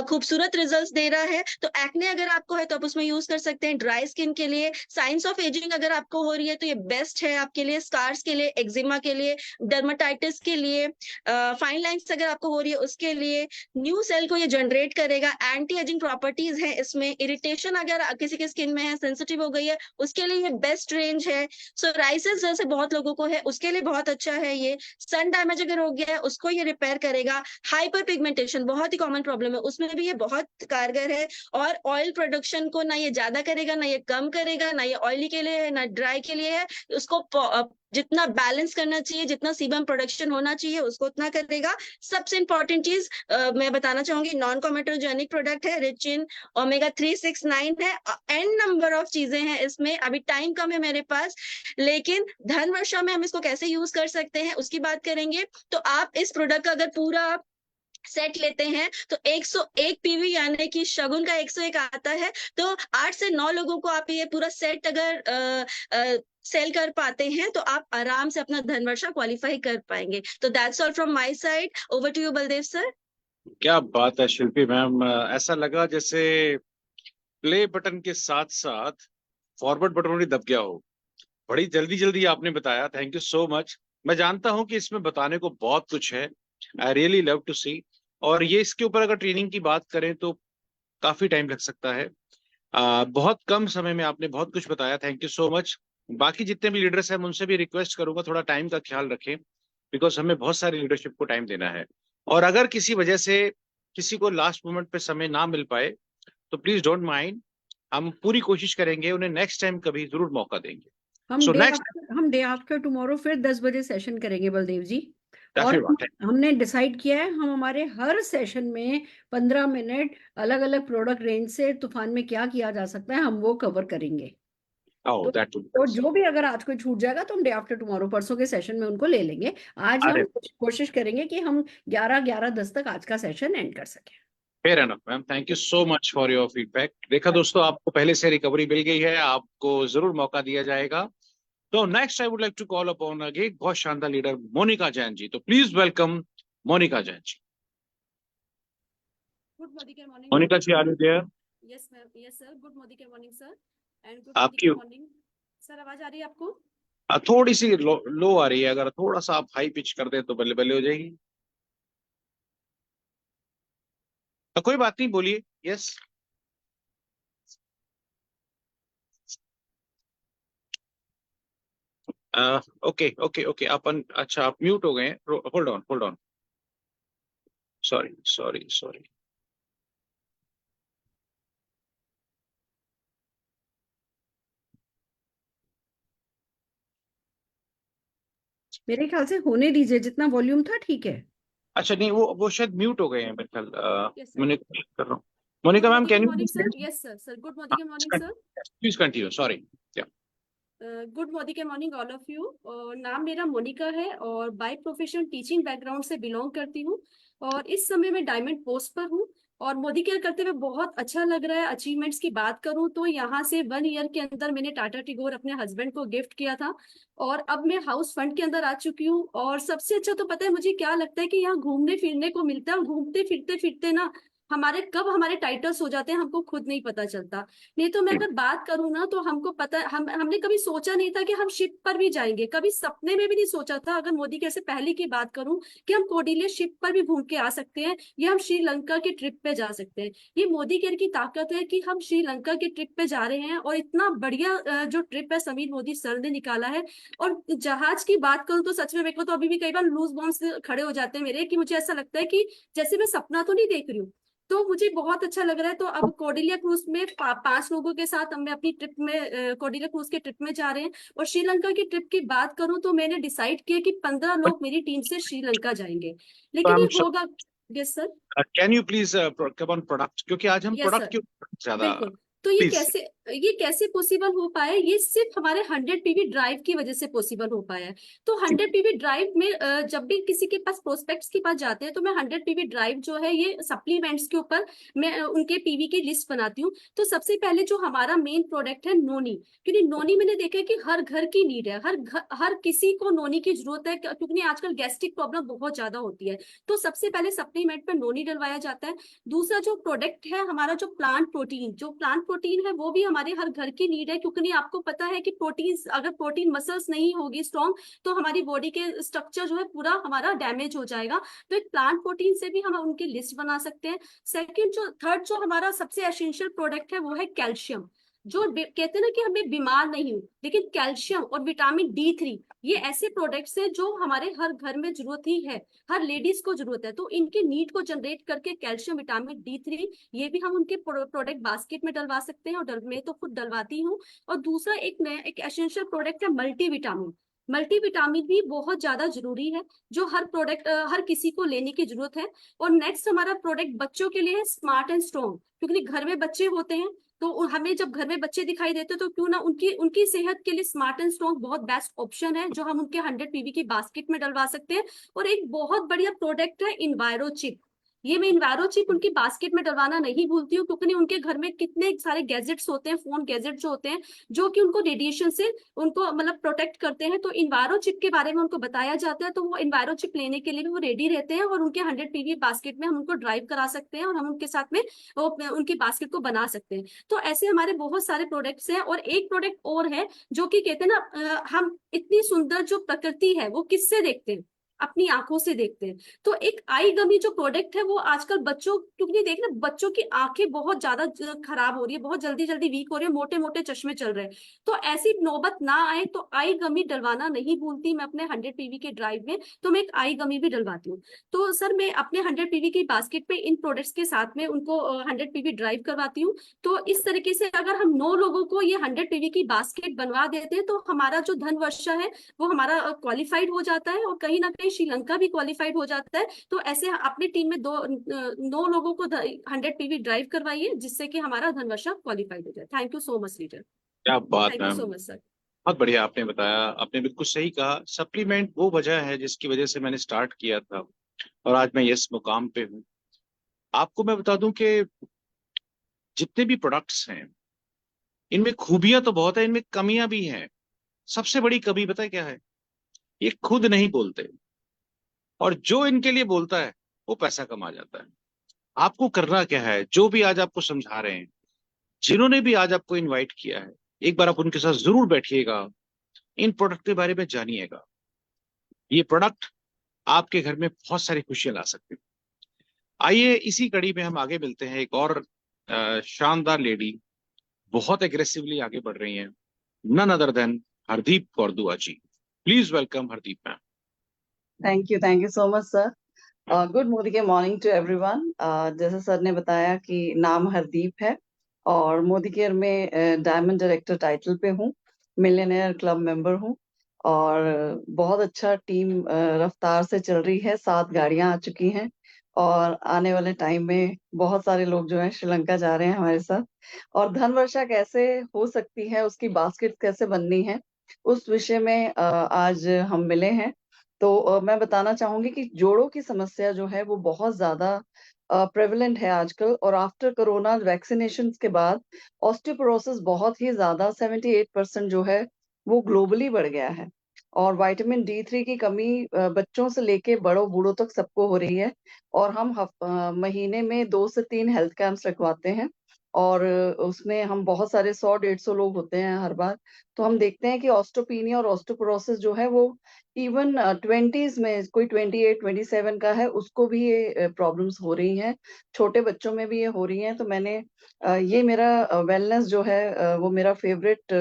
खूबसूरत रिजल्ट्स दे रहा है। तो एक्ने अगर आपको है तो आप उसमें यूज कर सकते हैं। ड्राई स्किन के लिए, साइंस ऑफ एजिंग अगर आपको हो रही है तो ये बेस्ट है आपके लिए। स्कार्स के लिए, एक्जिमा के लिए, डर्माटाइटिस के लिए, फाइन लाइंस अगर आपको हो रही है उसके लिए, न्यू सेल को ये जनरेट करेगा। एंटी एजिंग प्रॉपर्टीज है इसमें। इरिटेशन अगर किसी के स्किन में है, सेंसिटिव हो गई है, उसके लिए ये बेस्ट रेंज है। सोराइसिस जैसे बहुत लोगों को है उसके लिए बहुत अच्छा है ये। सन डैमेज अगर हो गया है उसको ये रिपेयर करेगा। हाइपर पिगमेंटेशन बहुत ही कॉमन प्रॉब्लम है, उसमें भी ये बहुत कारगर है। और ऑयल प्रोडक्शन को ना ये ज्यादा करेगा, ना ये कम करेगा, ना ये ऑयली के लिए है ना ड्राई के लिए है। उसको जितना बैलेंस करना चाहिए, जितना सीबम प्रोडक्शन होना चाहिए उसको उतना करेगा। सबसे इंपॉर्टेंट चीज मैं बताना चाहूंगी, नॉन कॉमेटोजेनिक प्रोडक्ट है, रिच इन ओमेगा 3, 6, 9 है। एन नंबर ऑफ चीजें हैं इसमें। अभी टाइम कम है मेरे पास, लेकिन धन वर्षा में हम इसको कैसे यूज कर सकते हैं उसकी बात करेंगे। तो आप इस प्रोडक्ट का अगर पूरा सेट लेते हैं तो 101 पीवी, यानी कि शगुन का 101 आता है। तो 8 से 9 लोगों को आप ये पूरा सेट अगर सेल कर पाते हैं तो आप आराम से अपना धनवर्षा क्वालिफाई कर पाएंगे। तो that's all from my side. Over to you Baldev sir. क्या बात है शिल्पी मैम, ऐसा लगा जैसे प्ले बटन के साथ साथ फॉरवर्ड बटन भी दब गया हो। बड़ी जल्दी जल्दी आपने बताया, थैंक यू सो मच। मैं जानता हूं कि इसमें बताने को बहुत कुछ है, आई रियली लव टू सी। और ये इसके ऊपर अगर ट्रेनिंग की बात करें तो काफी टाइम लग सकता है। बहुत कम समय में आपने बहुत कुछ बताया, थैंक यू सो मच। बाकी जितने भी लीडर्स हैं उनसे भी रिक्वेस्ट करूंगा थोड़ा टाइम का ख्याल रखें, बिकॉज हमें बहुत सारी लीडरशिप को टाइम देना है। और अगर किसी वजह से किसी को लास्ट मोमेंट पे समय ना मिल पाए तो प्लीज डोंट माइंड, हम पूरी कोशिश करेंगे, उन्हें नेक्स्ट टाइम कभी जरूर मौका देंगे। हम सो डे नेक्स्ट आफ्टर हम डे आफ्टर टुमारो फिर 10 बजे सेशन करेंगे बलदेव जी। और काफी बात है। हमने डिसाइड किया है हम हमारे हर सेशन में 15 मिनट अलग अलग प्रोडक्ट रेंज से तूफान में क्या किया जा सकता है हम वो कवर करेंगे। ओह दैट तो जो भी अगर आज कोई छूट जाएगा तो हम डे आफ्टर टुमारो परसों के सेशन में उनको ले लेंगे। आज अरे हम कोशिश करेंगे कि हम 11:10 तक आज का सेशन एंड कर सकें। Fair enough ma'am, thank you so much for your feedback. देखा दोस्तों, आपको पहले से रिकवरी मिल गई है, आपको जरूर मौका दिया जाएगा। तो next I would like to call upon again बहुत शानदार लीडर मोनिका जैन जी। तो please welcome Monika Jain ji. Good morning Monika ji, are you there? Yes ma'am, yes sir. Good morning sir and good आपकी मॉर्निंग सर। आवाज आ रही है आपको? थोड़ी सी लो आ रही है, अगर थोड़ा सा आप हाई पिच कर दें तो बल्ले बल्ले हो जाएगी। कोई बात नहीं, बोलिए। यस ओके ओके ओके, अच्छा आप म्यूट हो गए हैं। Hold on, sorry sorry sorry. मेरे ख्याल से होने दीजिए, जितना वॉल्यूम था ठीक है। अच्छा नहीं, वो शायद म्यूट हो गए हैं मेरे ख्याल। Yes, sir. मैंने कर रहा हूँ। Good Monika ma'am, morning can and you morning, sir. Yes, sir. Sir, good morning and morning, sir. Please continue, sorry. Good morning के मॉर्निंग ऑल ऑफ यू। नाम मेरा मोनिका है और बाय प्रोफेशन टीचिंग बैकग्राउंड से बिलोंग करती हूँ और इस समय मैं डायमंड पोस्ट पर हूँ और मोदी केयर करते हुए बहुत अच्छा लग रहा है। अचीवमेंट्स की बात करूँ तो यहाँ से 1 ईयर के अंदर मैंने टाटा टिगोर अपने हस्बैंड को गिफ्ट किया था और अब मैं हाउस फंड के अंदर आ चुकी हूँ। और सबसे अच्छा तो पता है मुझे क्या लगता है कि यहाँ घूमने फिरने को मिलता है और घूमते फिरते फिरते ना हमारे कब हमारे टाइटल्स हो जाते हैं हमको खुद नहीं पता चलता। नहीं तो मैं अगर बात करूँ ना तो हमको पता हमने कभी सोचा नहीं था कि हम शिप पर भी जाएंगे, कभी सपने में भी नहीं सोचा था। अगर मोदी कैसे पहले की बात करूं कि हम कोडिलिया शिप पर भी घूम के आ सकते हैं या हम श्रीलंका की ट्रिप पे जा सकते हैं। ये मोदी केयर की ताकत है कि हम श्रीलंका की ट्रिप पे जा रहे हैं और इतना बढ़िया जो ट्रिप है समीर मोदी सर ने निकाला है। और जहाज की बात करूं तो सच में मेरे को तो अभी भी कई बार लूज बॉम्ब्स खड़े हो जाते हैं मेरे, कि मुझे ऐसा लगता है कि जैसे मैं सपना तो नहीं देख रही हूँ। तो मुझे बहुत अच्छा लग रहा है। तो अब कोडिलिया क्रूज में 5 लोगों के साथ हम अपनी ट्रिप में कोडिलिया क्रूज के ट्रिप में जा रहे हैं। और श्रीलंका की ट्रिप की बात करूं तो मैंने डिसाइड किया कि 15 लोग मेरी टीम से श्रीलंका जाएंगे, लेकिन ये होगा। Yes sir. Can you please come on product, क्योंकि आज हम यस प्रोडक्ट सर, के ऊपर ज्यादा। बिल्कुल। तो प्लीज। ये कैसे पॉसिबल हो पाया, ये सिर्फ हमारे 100 पीवी ड्राइव की वजह से पॉसिबल हो पाया है। तो 100 पीवी ड्राइव में जब भी किसी के पास प्रोस्पेक्ट्स के पास जाते हैं तो मैं 100 पीवी ड्राइव जो है ये सप्लीमेंट्स के ऊपर मैं उनके पीवी की लिस्ट बनाती हूँ। तो सबसे पहले जो हमारा मेन प्रोडक्ट है नोनी, क्योंकि नोनी मैंने देखा है कि हर घर की नीड है, हर किसी को नोनी की जरूरत है, क्योंकि आजकल गैस्ट्रिक प्रॉब्लम बहुत ज्यादा होती है। तो सबसे पहले सप्लीमेंट में नोनी डलवाया जाता है। दूसरा जो प्रोडक्ट है हमारा जो प्लांट प्रोटीन है वो भी हमारे हर घर की नीड है, क्योंकि आपको पता है कि प्रोटीन, अगर प्रोटीन मसल्स नहीं होगी स्ट्रॉन्ग तो हमारी बॉडी के स्ट्रक्चर जो है पूरा हमारा डैमेज हो जाएगा। तो एक प्लांट प्रोटीन से भी हम उनकी लिस्ट बना सकते हैं। थर्ड जो हमारा सबसे एसेंशियल प्रोडक्ट है वो है कैल्शियम। जो कहते हैं ना कि हमें बीमार नहीं हो, लेकिन कैल्शियम और विटामिन D3 ये ऐसे प्रोडक्ट्स हैं जो हमारे हर घर में जरूरत ही है, हर लेडीज को जरूरत है। तो इनके नीड को जनरेट करके कैल्शियम विटामिन D3 ये भी हम उनके प्रोडक्ट बास्केट में डलवा सकते हैं और मैं तो खुद डलवाती हूँ। और दूसरा एक एसेंशियल प्रोडक्ट है मल्टीविटामिन। मल्टीविटामिन भी बहुत ज्यादा जरूरी है, जो हर किसी को लेने की जरूरत है। और नेक्स्ट हमारा प्रोडक्ट बच्चों के लिए है स्मार्ट एंड स्ट्रॉन्ग, क्योंकि घर में बच्चे होते हैं तो हमें जब घर में बच्चे दिखाई देते हैं तो क्यों ना उनकी उनकी सेहत के लिए स्मार्ट एंड स्ट्रॉन्ग बहुत बेस्ट ऑप्शन है, जो हम उनके 100 पीवी की बास्केट में डलवा सकते हैं। और एक बहुत बढ़िया प्रोडक्ट है इन्वायरो चिप। ये मैं इन्वायरो चिप उनकी बास्केट में डलवाना नहीं भूलती हूँ, क्योंकि उनके घर में कितने सारे गैजेट्स होते हैं, फोन गैजेट जो होते हैं जो कि उनको रेडिएशन से उनको मतलब प्रोटेक्ट करते हैं। तो इन्वायरो चिप के बारे में उनको बताया जाता है, तो वो इन्वायरो चिप लेने के लिए भी वो रेडी रहते हैं और उनके 100 पीवी बास्केट में हम उनको ड्राइव करा सकते हैं और हम उनके साथ में उनकी बास्केट को बना सकते हैं। तो ऐसे हमारे बहुत सारे प्रोडक्ट्स हैं। और एक प्रोडक्ट और है जो कि कहते हैं ना हम इतनी सुंदर जो प्रकृति है वो किससे देखते हैं, अपनी आंखों से देखते हैं। तो एक आई गमी जो प्रोडक्ट है वो आजकल बच्चों, क्योंकि देख ना बच्चों की आंखें बहुत ज्यादा खराब हो रही है, बहुत जल्दी जल्दी वीक हो रही है, मोटे मोटे चश्मे चल रहे हैं। तो ऐसी नौबत ना आए तो आई गमी डलवाना नहीं भूलती मैं अपने 100 पीवी के ड्राइव में, तो मैं एक आई गमी भी डलवाती हूँ। तो सर मैं अपने 100 पीवी की बास्केट पे इन प्रोडक्ट्स के साथ में उनको 100 पीवी ड्राइव करवाती हूँ। तो इस तरीके से अगर हम 9 लोगों को ये 100 पीवी की बास्केट बनवा देते हैं तो हमारा जो धन वर्षा है वो हमारा क्वालिफाइड हो जाता है और कहीं ना कहीं श्रीलंका भी क्वालिफाइड हो जाता है। तो ऐसे अपनी टीम में 9 लोगों को 100 पीवी ड्राइव करवाइए जिससे कि हमारा धनवर्षा क्वालिफाइड हो जाए। Thank you so much leader. क्या बात thank you ma'am, so much sir. बहुत बढ़िया आपने बताया। आपने बिल्कुल सही कहा, सप्लीमेंट वो वजह है जिसकी वजह से मैंने स्टार्ट किया था और आज मैं इस मुकाम पे हूँ। आपको मैं बता दूं कि जितने भी प्रोडक्ट्स हैं इनमें खूबियां तो बहुत है, इनमें कमियां भी हैं। सबसे बड़ी कमी पता है क्या है? ये खुद नहीं बोलते और जो इनके लिए बोलता है वो पैसा कमा जाता है। आपको करना क्या है, जो भी आज आपको समझा रहे हैं, जिन्होंने भी आज आपको इनवाइट किया है, एक बार आप उनके साथ जरूर बैठिएगा, इन प्रोडक्ट के बारे में जानिएगा। ये प्रोडक्ट आपके घर में बहुत सारी खुशियां ला सकते हैं। आइए इसी कड़ी में हम आगे मिलते हैं। एक और शानदार लेडी बहुत एग्रेसिवली आगे बढ़ रही हैं, none other than Hardeep Kaur Dua ji. Please welcome Hardeep ma'am. Thank you so much, sir. Good morning to everyone. जैसे सर ने बताया कि नाम हरदीप है और मोदी केयर में डायमंड डायरेक्टर टाइटल पे हूँ, मिलियनेयर क्लब मेंबर हूँ और बहुत अच्छा टीम रफ्तार से चल रही है। 7 गाड़ियां आ चुकी हैं और आने वाले टाइम में बहुत सारे लोग जो हैं श्रीलंका जा रहे हैं हमारे साथ। और धन वर्षा कैसे हो सकती है, उसकी बास्केट कैसे बननी है, उस विषय में आज हम मिले हैं। तो मैं बताना चाहूंगी कि जोड़ों की समस्या जो है वो बहुत ज्यादा प्रेवलेंट है आजकल, और आफ्टर कोरोना वैक्सीनेशन के बाद ऑस्टियोपोरोसिस बहुत ही ज्यादा 78% जो है वो ग्लोबली बढ़ गया है। और विटामिन D3 की कमी बच्चों से लेके बड़ों बूढ़ों तक सबको हो रही है। और हम महीने में 2 से 3 हेल्थ कैंप्स रखवाते हैं और उसमें हम बहुत सारे 100-150 लोग होते हैं हर बार। तो हम देखते हैं कि ऑस्टोपीनिया और ऑस्टोपोरोसिस जो है वो इवन 20s में, कोई 28-27 का है, उसको भी ये प्रॉब्लम्स हो रही हैं। छोटे बच्चों में भी ये हो रही हैं। तो मैंने ये मेरा वेलनेस जो है वो मेरा फेवरेट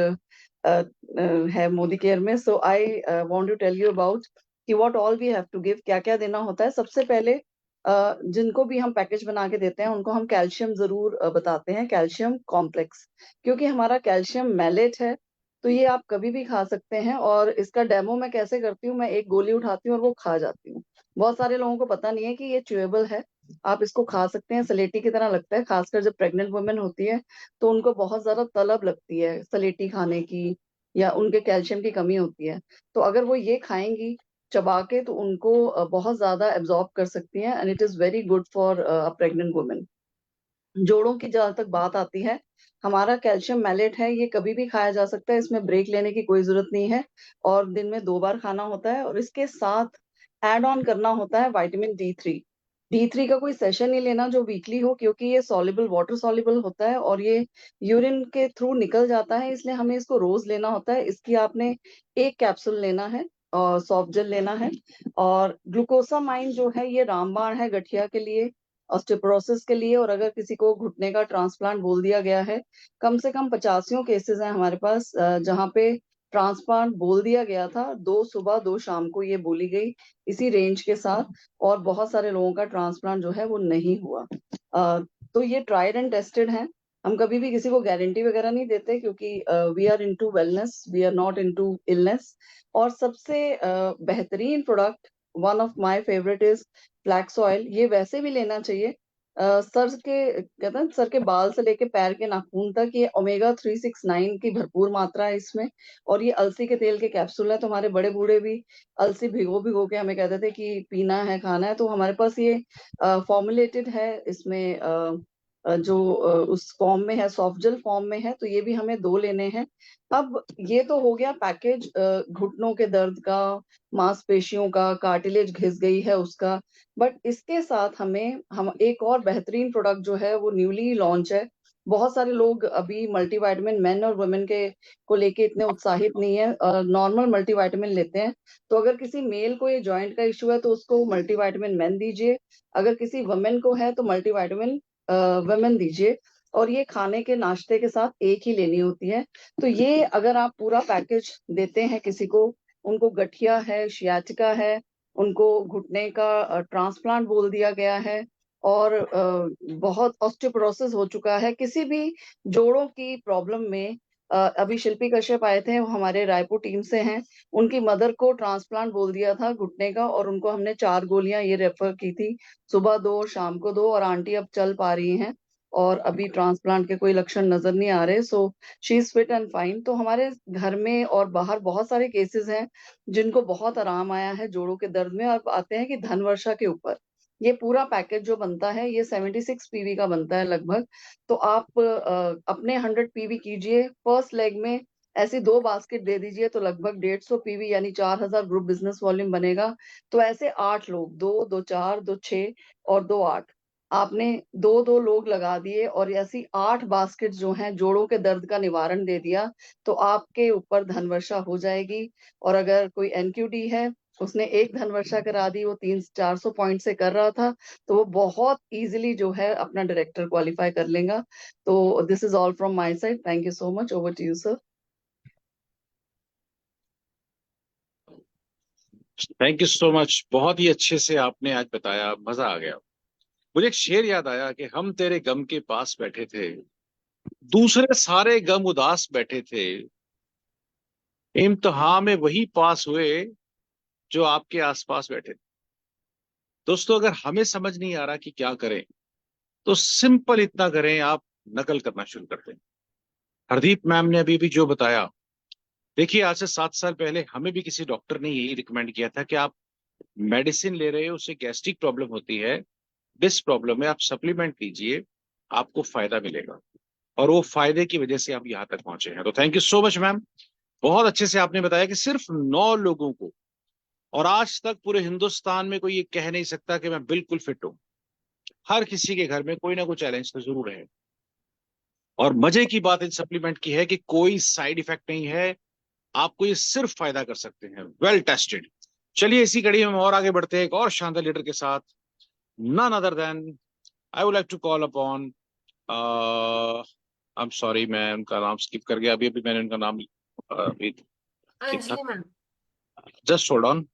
है मोदी केयर में। So I want to tell you about कि what all we have to give, क्या क्या देना होता है। सबसे पहले जिनको भी हम पैकेज बना के देते हैं उनको हम कैल्शियम जरूर बताते हैं, कैल्शियम कॉम्प्लेक्स, क्योंकि हमारा कैल्शियम मैलेट है। तो ये आप कभी भी खा सकते हैं और इसका डेमो मैं कैसे करती हूँ, मैं एक गोली उठाती हूँ और वो खा जाती हूँ। बहुत सारे लोगों को पता नहीं है कि ये च्यूएबल है, आप इसको खा सकते हैं। सलेटी की तरह लगता है, खासकर जब प्रेग्नेंट वुमेन होती है तो उनको बहुत ज्यादा तलब लगती है सलेटी खाने की, या उनके कैल्शियम की कमी होती है। तो अगर वो ये खाएंगी चबा के तो उनको बहुत ज्यादा एब्जॉर्ब कर सकती हैं, and it is very good for pregnant women. जोड़ों की जहां तक बात आती है, हमारा कैल्शियम मैलेट है, ये कभी भी खाया जा सकता है, इसमें ब्रेक लेने की कोई जरूरत नहीं है और दिन में 2 बार खाना होता है। और इसके साथ ऐड ऑन करना होता है विटामिन D3 का कोई सेशन नहीं लेना जो वीकली हो, क्योंकि ये सॉल्युबल, वाटर सॉल्युबल होता है और ये यूरिन के थ्रू निकल जाता है, इसलिए हमें इसको रोज लेना होता है। इसकी आपने 1 कैप्सूल लेना है और सॉफ्ट जेल लेना है। और ग्लूकोसामाइन जो है ये रामबाण है गठिया के लिए, ऑस्टियोपोरोसिस के लिए। और अगर किसी को घुटने का ट्रांसप्लांट बोल दिया गया है, कम से कम 85 केसेस हैं हमारे पास जहाँ पे ट्रांसप्लांट बोल दिया गया था, 2 सुबह 2 शाम को ये बोली गई इसी रेंज के साथ, और बहुत सारे लोगों का ट्रांसप्लांट जो है वो नहीं हुआ। तो ये ट्राइड एंड टेस्टेड है। हम कभी भी किसी को गारंटी वगैरह नहीं देते, क्योंकि we are into wellness, we are not into illness. और सबसे बेहतरीन product, one of my favourite is flax oil. ये वैसे भी लेना चाहिए, सर के, कहते हैं सर के बाल से लेके पैर के नाखून तक, ये ओमेगा 369 की भरपूर मात्रा है इसमें। और ये अलसी के तेल के कैप्सूल है, तो हमारे बड़े बूढ़े भी अलसी भिगो भिगो के हमें कहते थे कि पीना है, खाना है। तो हमारे पास ये फॉर्मुलेटेड है, इसमें जो उस फॉर्म में है, सॉफ्ट जेल फॉर्म में है। तो ये भी हमें 2 लेने हैं। अब ये तो हो गया पैकेज घुटनों के दर्द का, मांसपेशियों का, कार्टिलेज घिस गई है उसका। बट इसके साथ हम एक और बेहतरीन प्रोडक्ट जो है वो न्यूली लॉन्च है। बहुत सारे लोग अभी मल्टीविटामिन मेन और वुमेन के को लेके इतने उत्साहित नहीं है, नॉर्मल मल्टीविटामिन लेते हैं। तो अगर किसी मेल को ये जॉइंट का इश्यू है तो उसको मल्टीविटामिन मेन दीजिए, अगर किसी वुमेन को है तो मल्टीविटामिन वुमेन दीजिए। और ये खाने के नाश्ते के साथ एक ही लेनी होती है। तो ये अगर आप पूरा पैकेज देते हैं किसी को, उनको गठिया है, शियाटिका है, उनको घुटने का ट्रांसप्लांट बोल दिया गया है, और बहुत ऑस्टियोपोरोसिस हो चुका है, किसी भी जोड़ों की प्रॉब्लम में। अभी शिल्पी कश्यप आए थे, वो हमारे रायपुर टीम से हैं। उनकी मदर को ट्रांसप्लांट बोल दिया था घुटने का, और उनको हमने 4 गोलियां ये रेफर की थी, सुबह 2 और शाम को 2, और आंटी अब चल पा रही हैं और अभी ट्रांसप्लांट के कोई लक्षण नजर नहीं आ रहे। So she is fit and fine. तो हमारे घर में और बाहर बहुत सारे केसेस हैं जिनको बहुत आराम आया है जोड़ों के दर्द में। अब आते हैं कि धन वर्षा के ऊपर, ये पूरा पैकेज जो बनता है ये 76 पीवी का बनता है लगभग। तो आप अपने 100 पीवी कीजिए, फर्स्ट लेग में ऐसी 2 बास्केट दे दीजिए तो लगभग 150 पीवी यानी 4000 ग्रुप बिजनेस वॉल्यूम बनेगा। तो ऐसे 8 लोग, 2 2 4 2 6 और 2 8, आपने 2 2 लोग लगा दिए और ऐसी 8 बास्केट जो हैं जोड़ों के दर्द का निवारण दे दिया, तो आपके ऊपर धन वर्षा हो जाएगी। और अगर कोई एनक्यूडी है, उसने एक धन वर्षा करा दी, वो 300-400 पॉइंट से कर रहा था, तो वो बहुत इजीली जो है अपना डायरेक्टर क्वालिफाई कर लेगा। तो this is all from my side, thank you so much, over to you sir. Thank you so much, बहुत ही अच्छे से आपने आज बताया, मजा आ गया। मुझे एक शेर याद आया कि हम तेरे गम के पास बैठे थे, दूसरे सारे गम उदास बैठे थे, इम्तिहान में वही पास हुए जो आपके आसपास बैठे थे। दोस्तों, अगर हमें समझ नहीं आ रहा कि क्या करें, तो सिंपल इतना करें, आप नकल करना शुरू कर दें। हरदीप मैम ने अभी भी जो बताया, देखिए आज से 7 साल पहले हमें भी किसी डॉक्टर ने यही रिकमेंड किया था कि आप मेडिसिन ले रहे हो, उससे गैस्ट्रिक प्रॉब्लम होती है, डिस्क प्रॉब्लम है, आप सप्लीमेंट लीजिए, आपको फायदा मिलेगा। और वो फायदे की वजह से आप यहाँ तक पहुंचे हैं। तो thank you so much ma'am, बहुत अच्छे से आपने बताया कि सिर्फ 9 लोगों को, और आज तक पूरे हिंदुस्तान में कोई ये कह नहीं सकता कि मैं बिल्कुल फिट हूं। हर किसी के घर में कोई ना कोई चैलेंज तो जरूर है। और मजे की बात इन सप्लीमेंट की है कि कोई साइड इफेक्ट नहीं है, आपको ये सिर्फ फायदा कर सकते हैं, वेल टेस्टेड। चलिए इसी कड़ी में हम और आगे बढ़ते हैं एक और शानदार लीडर के साथ, none other than I would like to call upon, I am sorry मैं उनका नाम स्किप कर गया, अभी अभी मैंने उनका नाम Anjali ma'am. Just hold on.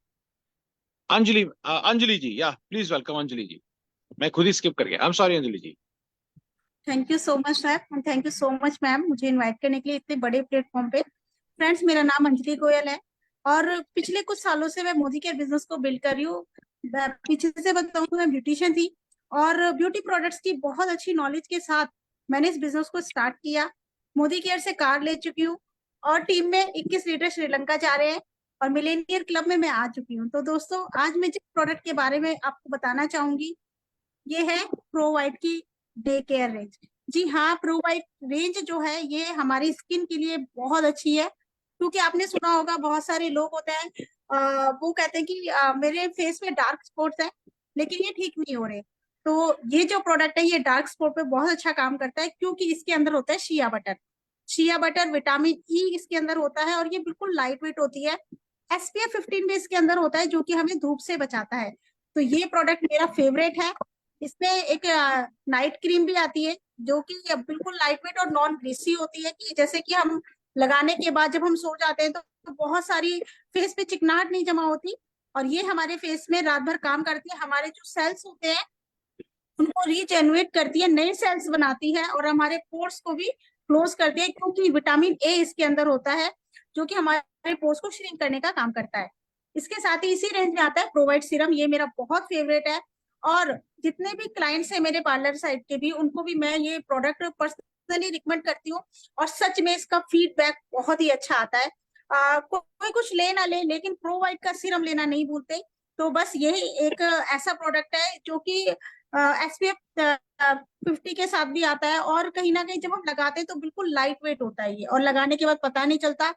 Anjali, Anjali ji, या प्लीज वेलकम अंजलि जी, मैं खुद ही स्किप कर गया, I am sorry Anjali ji. Thank you so much sir and thank you so much ma'am मुझे इनवाइट करने के लिए इतने बड़े प्लेटफॉर्म पे। फ्रेंड्स, मेरा नाम अंजलि गोयल है और पिछले कुछ सालों से मैं मोदी केयर बिजनेस को बिल्ड कर रही हूँ। पीछे से बताऊँ तो मैं ब्यूटिशियन थी और ब्यूटी प्रोडक्ट्स की बहुत अच्छी नॉलेज के साथ मैंने इस बिजनेस को स्टार्ट किया। मोदी केयर से कार ले चुकी हूँ और टीम में 21 लीडर श्रीलंका जा रहे हैं और मिलेनियर क्लब में मैं आ चुकी हूँ। तो दोस्तों, आज मैं जिस प्रोडक्ट के बारे में आपको बताना चाहूंगी ये है प्रोवाइट की डे केयर रेंज। जी हाँ, प्रोवाइट रेंज जो है ये हमारी स्किन के लिए बहुत अच्छी है, क्योंकि आपने सुना होगा बहुत सारे लोग होते हैं वो कहते हैं कि मेरे फेस में डार्क स्पॉट्स हैं लेकिन ये ठीक नहीं हो रहे। तो ये जो प्रोडक्ट है ये डार्क स्पॉट पे बहुत अच्छा काम करता है, क्योंकि इसके अंदर होता है shea butter. Shea butter vitamin E इसके अंदर होता है और ये बिल्कुल लाइट वेट होती है। SPF 15 भी इसके अंदर होता है जो कि हमें धूप से बचाता है। तो ये प्रोडक्ट मेरा फेवरेट है। इसमें एक नाइट क्रीम भी आती है जो कि बिल्कुल लाइट वेट और नॉन ग्रीसी होती है, कि जैसे कि हम लगाने के बाद जब हम सो जाते हैं तो बहुत सारी फेस पे चिकनाहट नहीं जमा होती, और ये हमारे फेस में रात भर काम करती है। हमारे जो सेल्स होते हैं उनको रीजेनरेट करती है, नए सेल्स बनाती है और हमारे पोर्स को भी क्लोज करती है, क्योंकि विटामिन ए इसके अंदर होता है जो कि हमारे पोर्स को श्रिंक करने का काम करता है। इसके साथ ही इसी रेंज में आता है प्रोवाइट सीरम, ये मेरा बहुत फेवरेट है। और जितने भी क्लाइंट्स हैं मेरे पार्लर साइड के भी, उनको भी मैं ये प्रोडक्ट पर्सनली रिकमेंड करती हूँ और सच में इसका फीडबैक बहुत ही अच्छा आता है। कोई कुछ ले ना ले लेकिन प्रोवाइट का सीरम लेना नहीं भूलते। तो बस यही एक ऐसा प्रोडक्ट है जो कि SPF 50 के साथ भी आता है, और कहीं ना कहीं जब हम लगाते हैं तो बिल्कुल लाइट वेट होता है ये, और लगाने के बाद पता नहीं चलता।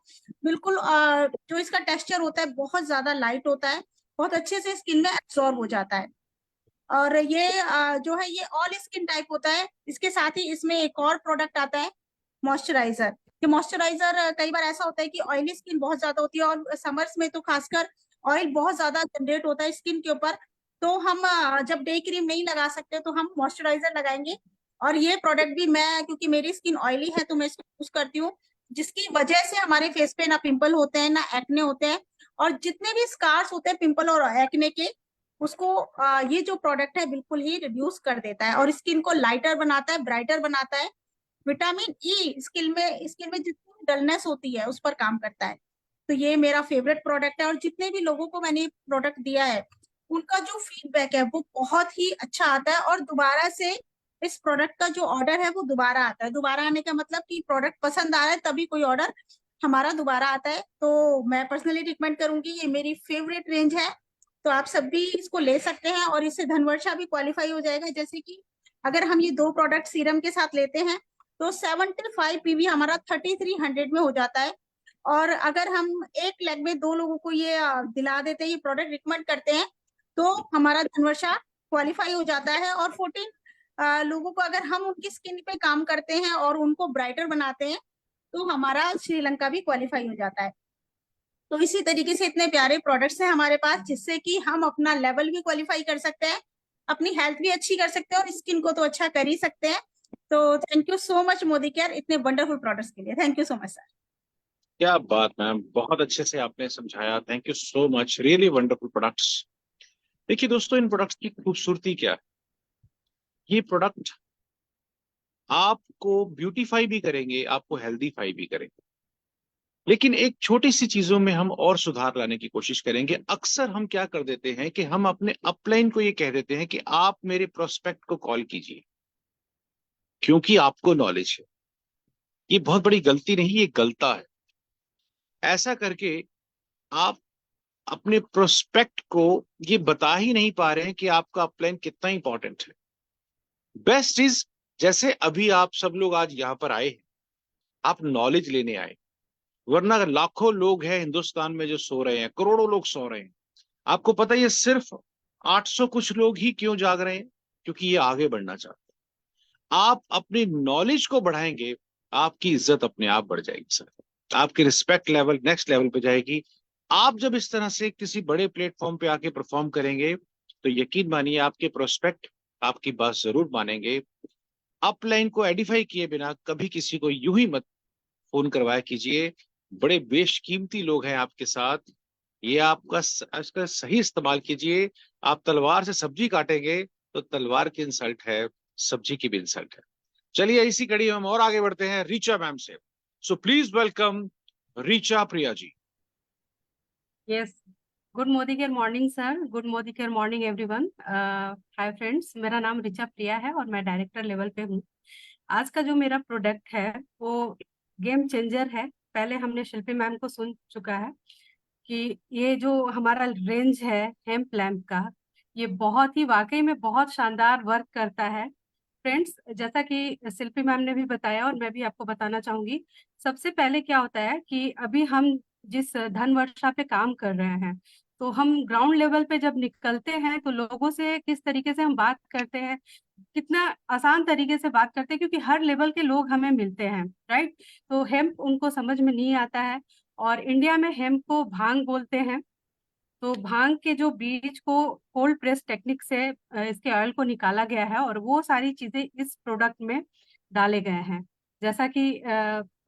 बिल्कुल जो इसका टेक्सचर होता है बहुत ज्यादा लाइट होता है, बहुत अच्छे से स्किन में एब्सॉर्ब हो जाता है। और ये जो है ये ऑल स्किन टाइप होता है। इसके साथ ही इसमें एक और प्रोडक्ट आता है मॉइस्चराइजर। ये मॉइस्चराइजर कई बार ऐसा होता है कि ऑयली स्किन बहुत ज्यादा होती है और समर्स में तो खासकर ऑयल बहुत ज्यादा जनरेट होता है स्किन के ऊपर। तो हम जब डे क्रीम नहीं लगा सकते तो हम मॉइस्चराइजर लगाएंगे। और ये प्रोडक्ट भी मैं, क्योंकि मेरी स्किन ऑयली है तो मैं इसको यूज करती हूँ, जिसकी वजह से हमारे फेस पे ना पिंपल होते हैं ना एक्ने होते हैं, और जितने भी स्कार्स होते हैं पिंपल और एक्ने के उसको ये जो प्रोडक्ट है बिल्कुल ही रिड्यूस कर देता है और स्किन को लाइटर बनाता है, ब्राइटर बनाता है। विटामिन ई स्किन में जितनी डलनेस होती है उस पर काम करता है। तो ये मेरा फेवरेट प्रोडक्ट है और जितने भी लोगों को मैंने प्रोडक्ट दिया है उनका जो फीडबैक है वो बहुत ही अच्छा आता है, और दोबारा से इस प्रोडक्ट का जो ऑर्डर है वो दोबारा आता है। दोबारा आने का मतलब कि प्रोडक्ट पसंद आ रहा है तभी कोई ऑर्डर हमारा दोबारा आता है। तो मैं पर्सनली रिकमेंड करूंगी, ये मेरी फेवरेट रेंज है। तो आप सब भी इसको ले सकते हैं और इससे धनवर्षा भी क्वालिफाई हो जाएगा। जैसे कि अगर हम ये 2 प्रोडक्ट सीरम के साथ लेते हैं तो 75 पीवी हमारा 3300 में हो जाता है। और अगर हम एक लेग में 2 लोगों को ये दिला देते हैं, ये प्रोडक्ट रिकमेंड करते हैं, तो हमारा धनवर्षा क्वालिफाई हो जाता है। और 14 लोगों को अगर हम उनकी स्किन पे काम करते हैं और उनको ब्राइटर बनाते हैं तो हमारा श्रीलंका भी क्वालिफाई हो जाता है। तो इसी तरीके से इतने प्यारे प्रोडक्ट्स हैं हमारे पास जिससे कि हम अपना लेवल भी क्वालिफाई कर सकते हैं, अपनी हेल्थ भी अच्छी कर सकते हैं और स्किन को तो अच्छा कर ही सकते हैं। तो thank you so much Modi care इतने वंडरफुल प्रोडक्ट्स के लिए। Thank you so much sir. क्या बात मैम, बहुत अच्छे से आपने समझाया। Thank you so much, really wonderful products. देखिए दोस्तों, इन प्रोडक्ट्स की खूबसूरती क्या है, ये प्रोडक्ट आपको ब्यूटीफाई भी करेंगे, आपको हेल्दीफाई भी करेंगे। लेकिन एक छोटी सी चीजों में हम और सुधार लाने की कोशिश करेंगे। अक्सर हम क्या कर देते हैं कि हम अपने अपलाइन को ये कह देते हैं कि आप मेरे प्रोस्पेक्ट को कॉल कीजिए, क्योंकि आपको नॉलेज है। ये बहुत बड़ी गलती नहीं, ये गलता है। ऐसा करके आप अपने प्रोस्पेक्ट को ये बता ही नहीं पा रहे हैं कि आपका अपलाइन कितना इंपॉर्टेंट है। बेस्ट इज, जैसे अभी आप सब लोग आज यहाँ पर आए हैं, आप नॉलेज लेने आए, वरना लाखों लोग हैं हिंदुस्तान में जो सो रहे हैं, करोड़ों लोग सो रहे हैं। आपको पता है ये सिर्फ 800 कुछ लोग ही क्यों जाग रहे हैं? क्योंकि ये आगे बढ़ना चाहते हैं। आप अपनी नॉलेज को बढ़ाएंगे, आपकी इज्जत अपने आप बढ़ जाएगी सर, आपकी रिस्पेक्ट लेवल नेक्स्ट लेवल पे जाएगी। आप जब इस तरह से किसी बड़े प्लेटफॉर्म पे आके परफॉर्म करेंगे तो यकीन मानिए आपके प्रोस्पेक्ट आपकी बात जरूर मानेंगे। अपलाइन को एडिफाई किए बिना कभी किसी को यूं ही मत फोन करवाया कीजिए। बड़े बेशकीमती लोग हैं आपके साथ, ये आपका इसका सही इस्तेमाल कीजिए। आप तलवार से सब्जी काटेंगे तो तलवार की इंसल्ट है, सब्जी की भी इंसल्ट है। चलिए इसी कड़ी में हम और आगे बढ़ते हैं रीचा मैम से। So please welcome Richa Priya ji. Yes, good morning morning sir, good morning morning everyone. Hi friends, मेरा नाम ऋचा प्रिया है और मैं डायरेक्टर लेवल पे हूँ। आज का जो मेरा प्रोडक्ट है वो गेम चेंजर है। पहले हमने शिल्पी मैम को सुन चुका है कि ये जो हमारा रेंज है हेम्प लैम्प का, ये बहुत ही वाकई में बहुत शानदार वर्क करता है। फ्रेंड्स, जैसा कि शिल्पी मैम ने भी बताया और मैं भी आपको बताना चाहूंगी, सबसे पहले क्या होता है कि अभी हम जिस धन वर्षा पे काम कर रहे हैं, तो हम ग्राउंड लेवल पे जब निकलते हैं तो लोगों से किस तरीके से हम बात करते हैं, कितना आसान तरीके से बात करते हैं, क्योंकि हर लेवल के लोग हमें मिलते हैं, राइट। तो हेम्प उनको समझ में नहीं आता है, और इंडिया में हेम्प को भांग बोलते हैं। तो भांग के जो बीज को कोल्ड प्रेस टेक्निक से इसके ऑयल को निकाला गया है और वो सारी चीजें इस प्रोडक्ट में डाले गए हैं। जैसा कि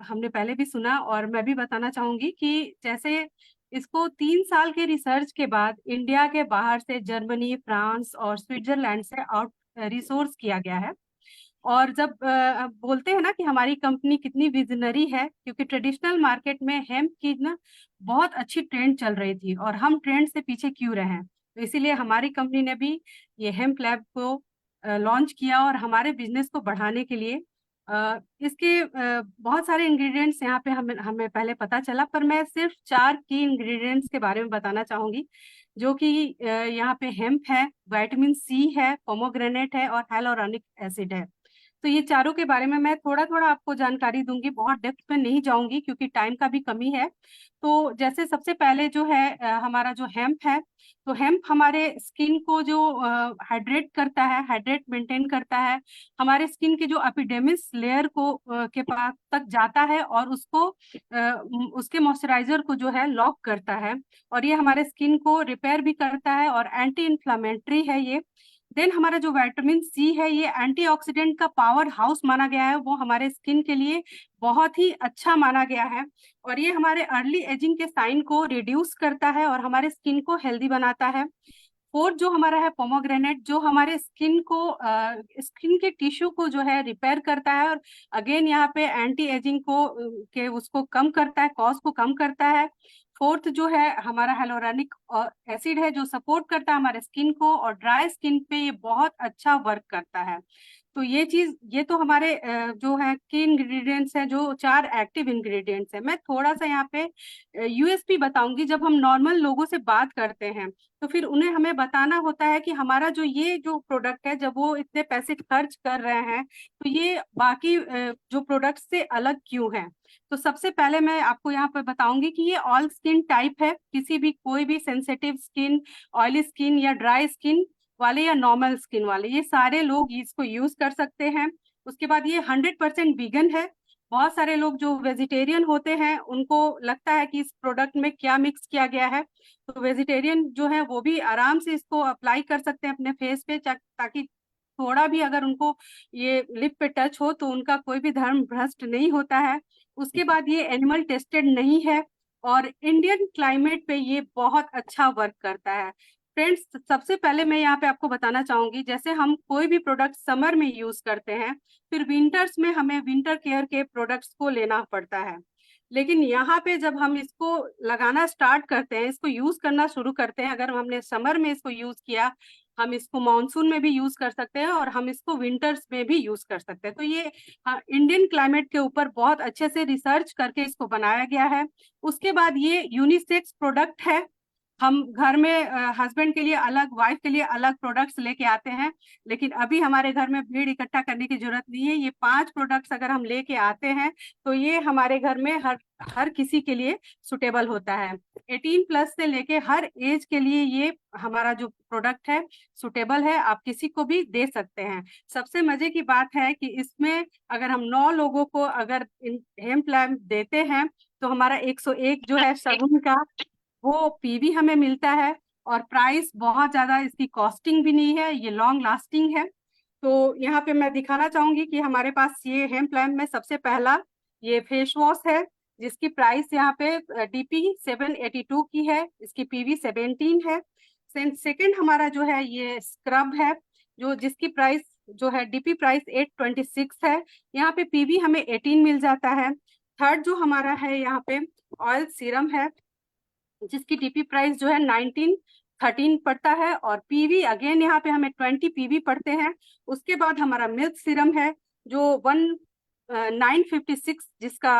हमने पहले भी सुना और मैं भी बताना चाहूंगी कि जैसे इसको 3 साल के रिसर्च के बाद इंडिया के बाहर से जर्मनी, फ्रांस और स्विट्जरलैंड से आउट रिसोर्स किया गया है। और जब बोलते हैं ना कि हमारी कंपनी कितनी विजनरी है, क्योंकि ट्रेडिशनल मार्केट में हेम्प की ना बहुत अच्छी ट्रेंड चल रही थी और हम ट्रेंड से पीछे क्यों रहे। तो इसीलिए हमारी कंपनी ने भी ये हेम्प लैब को लॉन्च किया और हमारे बिजनेस को बढ़ाने के लिए इसके बहुत सारे इंग्रेडिएंट्स यहाँ पे हमें पहले पता चला, पर मैं सिर्फ 4 की इंग्रेडिएंट्स के बारे में बताना चाहूंगी, जो कि यहाँ पे हेम्प है, विटामिन सी है, पोमोग्रेनेट है और hyaluronic एसिड है। तो ये चारों के बारे में मैं थोड़ा थोड़ा आपको जानकारी दूंगी, बहुत डेप्थ में नहीं जाऊंगी क्योंकि टाइम का भी कमी है। तो जैसे सबसे पहले जो है हमारा जो हेम्प है, तो हेम्प हमारे स्किन को जो हाइड्रेट करता है, हाइड्रेट मेंटेन करता है, हमारे स्किन के जो एपिडर्मिस लेयर को के पास तक जाता है और उसको उसके मॉइस्चराइजर को जो है लॉक करता है, और ये हमारे स्किन को रिपेयर भी करता है और एंटी इन्फ्लामेटरी है ये। देन हमारा जो विटामिन सी है, ये एंटीऑक्सीडेंट का पावर हाउस माना गया है, वो हमारे स्किन के लिए बहुत ही अच्छा माना गया है, और ये हमारे अर्ली एजिंग के साइन को रिड्यूस करता है और हमारे स्किन को हेल्दी बनाता है। फोर्थ जो हमारा है पोमोग्रेनेट, जो हमारे स्किन को स्किन के टिश्यू को जो है रिपेयर करता है और अगेन यहाँ पे एंटी एजिंग को के उसको कम करता है, कॉज को कम करता है। फोर्थ जो है हमारा हाइलोरानिक एसिड है, जो सपोर्ट करता है हमारे स्किन को और ड्राई स्किन पे ये बहुत अच्छा वर्क करता है। तो ये चीज, ये तो हमारे जो है की इंग्रेडिएंट्स है, जो 4 एक्टिव इंग्रेडिएंट्स है। मैं थोड़ा सा यहाँ पे यूएसपी बताऊंगी। जब हम नॉर्मल लोगों से बात करते हैं तो फिर उन्हें हमें बताना होता है कि हमारा जो ये जो प्रोडक्ट है, जब वो इतने पैसे खर्च कर रहे हैं तो ये बाकी जो प्रोडक्ट से अलग क्यों है। तो सबसे पहले मैं आपको यहाँ पर बताऊंगी कि ये ऑल स्किन टाइप है, किसी भी कोई भी सेंसिटिव स्किन, ऑयली स्किन या ड्राई स्किन वाले या नॉर्मल स्किन वाले, ये सारे लोग इसको यूज कर सकते हैं। उसके बाद ये 100% वीगन है। बहुत सारे लोग जो वेजिटेरियन होते हैं उनको लगता है कि इस प्रोडक्ट में क्या मिक्स किया गया है, तो वेजिटेरियन जो है वो भी आराम से इसको अप्लाई कर सकते हैं अपने फेस पे, ताकि थोड़ा भी अगर उनको ये लिप पे टच हो तो उनका कोई भी धर्म भ्रष्ट नहीं होता है। उसके बाद ये एनिमल टेस्टेड नहीं है और इंडियन क्लाइमेट पे ये बहुत अच्छा वर्क करता है। फ्रेंड्स, सबसे पहले मैं यहाँ पे आपको बताना चाहूंगी, जैसे हम कोई भी प्रोडक्ट समर में यूज करते हैं, फिर विंटर्स में हमें विंटर केयर के प्रोडक्ट्स को लेना पड़ता है, लेकिन यहाँ पे जब हम इसको लगाना स्टार्ट करते हैं, इसको यूज करना शुरू करते हैं, अगर हमने समर में इसको यूज किया, हम इसको मानसून में भी यूज कर सकते हैं और हम इसको विंटर्स में भी यूज कर सकते हैं। तो ये इंडियन क्लाइमेट के ऊपर बहुत अच्छे से रिसर्च करके इसको बनाया गया है। उसके बाद ये यूनिसेक्स प्रोडक्ट है। हम घर में हस्बैंड के लिए अलग, वाइफ के लिए अलग प्रोडक्ट्स लेके आते हैं, लेकिन अभी हमारे घर में भीड़ इकट्ठा करने की जरूरत नहीं है। ये 5 प्रोडक्ट्स अगर हम लेके आते हैं तो ये हमारे घर में हर किसी के लिए सुटेबल होता है। 18 प्लस से लेके हर एज के लिए ये हमारा जो प्रोडक्ट है सुटेबल है, आप किसी को भी दे सकते हैं। सबसे मजे की बात है कि इसमें अगर हम 9 लोगों को अगर हेम्प लैम्प देते हैं तो हमारा 101 जो है शगुन का वो पीवी हमें मिलता है, और प्राइस बहुत ज्यादा इसकी कॉस्टिंग भी नहीं है, ये लॉन्ग लास्टिंग है। तो यहाँ पे मैं दिखाना चाहूंगी कि हमारे पास ये हेम्प लैम्प में सबसे पहला ये फेस वॉश है, जिसकी प्राइस यहाँ पे DP 782 की है, इसकी PV 17 है। सेकंड हमारा जो है ये स्क्रब है, जो जिसकी प्राइस जो है DP प्राइस 826 है, यहाँ पे PV हमें 18 मिल जाता है। थर्ड जो हमारा है यहाँ पे ऑयल सीरम है, जिसकी DP प्राइस जो है 1913 पड़ता है, और PV अगेन यहाँ पे हमें 20 PV पड़ते हैं। उसके बाद हमारा मिल्क सीरम है जो 956 जिसका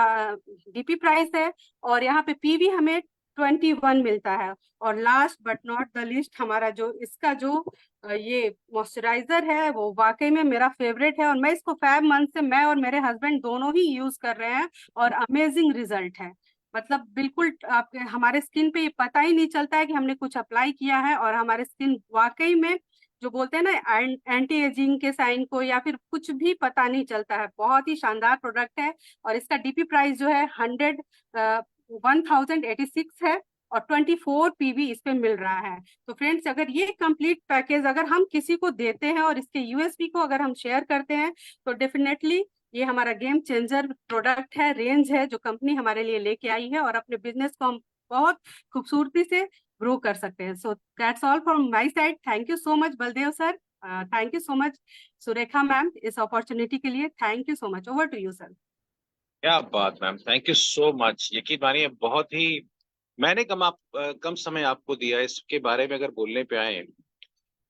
DP प्राइस है, और यहाँ पे PV हमें 21 मिलता है। और last but not the list हमारा जो इसका जो ये मॉइस्चराइजर है वो वाकई में मेरा फेवरेट है, और मैं इसको 5 मंथ से मैं और मेरे हस्बैंड दोनों ही यूज कर रहे हैं और अमेजिंग रिजल्ट है। मतलब बिल्कुल आपके हमारे स्किन पे ये पता ही नहीं चलता है कि हमने कुछ अप्लाई किया है, और हमारे स्किन वाकई में जो बोलते हैं ना एंटी एजिंग के साइन को या फिर कुछ भी पता नहीं चलता है। बहुत ही शानदार प्रोडक्ट है, और इसका DP प्राइस जो है 1086 है, और 24 PV इस पे मिल रहा है। तो फ्रेंड्स, अगर ये कंप्लीट पैकेज अगर हम किसी को देते हैं और इसके USP को अगर हम शेयर करते हैं तो डेफिनेटली ये हमारा गेम चेंजर प्रोडक्ट है, रेंज है जो कंपनी हमारे लिए लेके आई है, और अपने बिजनेस को हम बहुत खूबसूरती से ग्रो कर सकते हैं। So that's all from my side. Thank you so much Baldev sir, thank you so much Surekha ma'am इस अपॉर्चुनिटी के लिए। Thank you so much. Over to you sir. क्या बात ma'am, thank you so much. यकीन मानिए बहुत ही मैंने कम समय आपको दिया, इसके बारे में अगर बोलने पे आए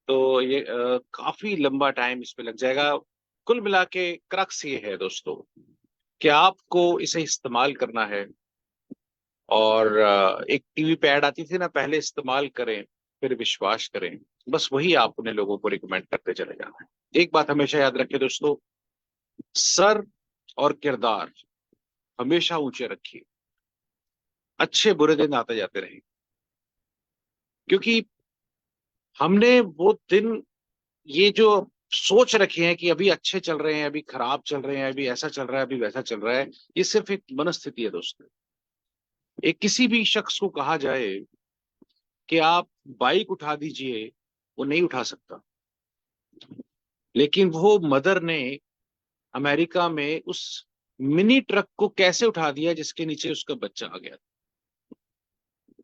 तो ये काफी लंबा टाइम इस पे लग जाएगा। कुल मिला के क्रक्स ये है दोस्तों कि आपको इसे इस्तेमाल करना है, और एक टीवी पे ऐड आती थी ना, पहले इस्तेमाल करें फिर विश्वास करें, बस वही आप उन्हें लोगों को रिकमेंड करते चले जाना है। एक बात हमेशा याद रखें दोस्तों, सर और किरदार हमेशा ऊंचे रखिए, अच्छे बुरे दिन आते जाते रहेंगे, क्योंकि हमने वो दिन ये जो सोच रखे हैं कि अभी अच्छे चल रहे हैं, अभी खराब चल रहे हैं, अभी ऐसा चल रहा है, अभी वैसा चल रहा है, ये सिर्फ एक मनस्थिति है दोस्तों। एक किसी भी शख्स को कहा जाए कि आप बाइक उठा दीजिए, वो नहीं उठा सकता, लेकिन वो मदर ने अमेरिका में उस मिनी ट्रक को कैसे उठा दिया जिसके नीचे उसका बच्चा आ गया।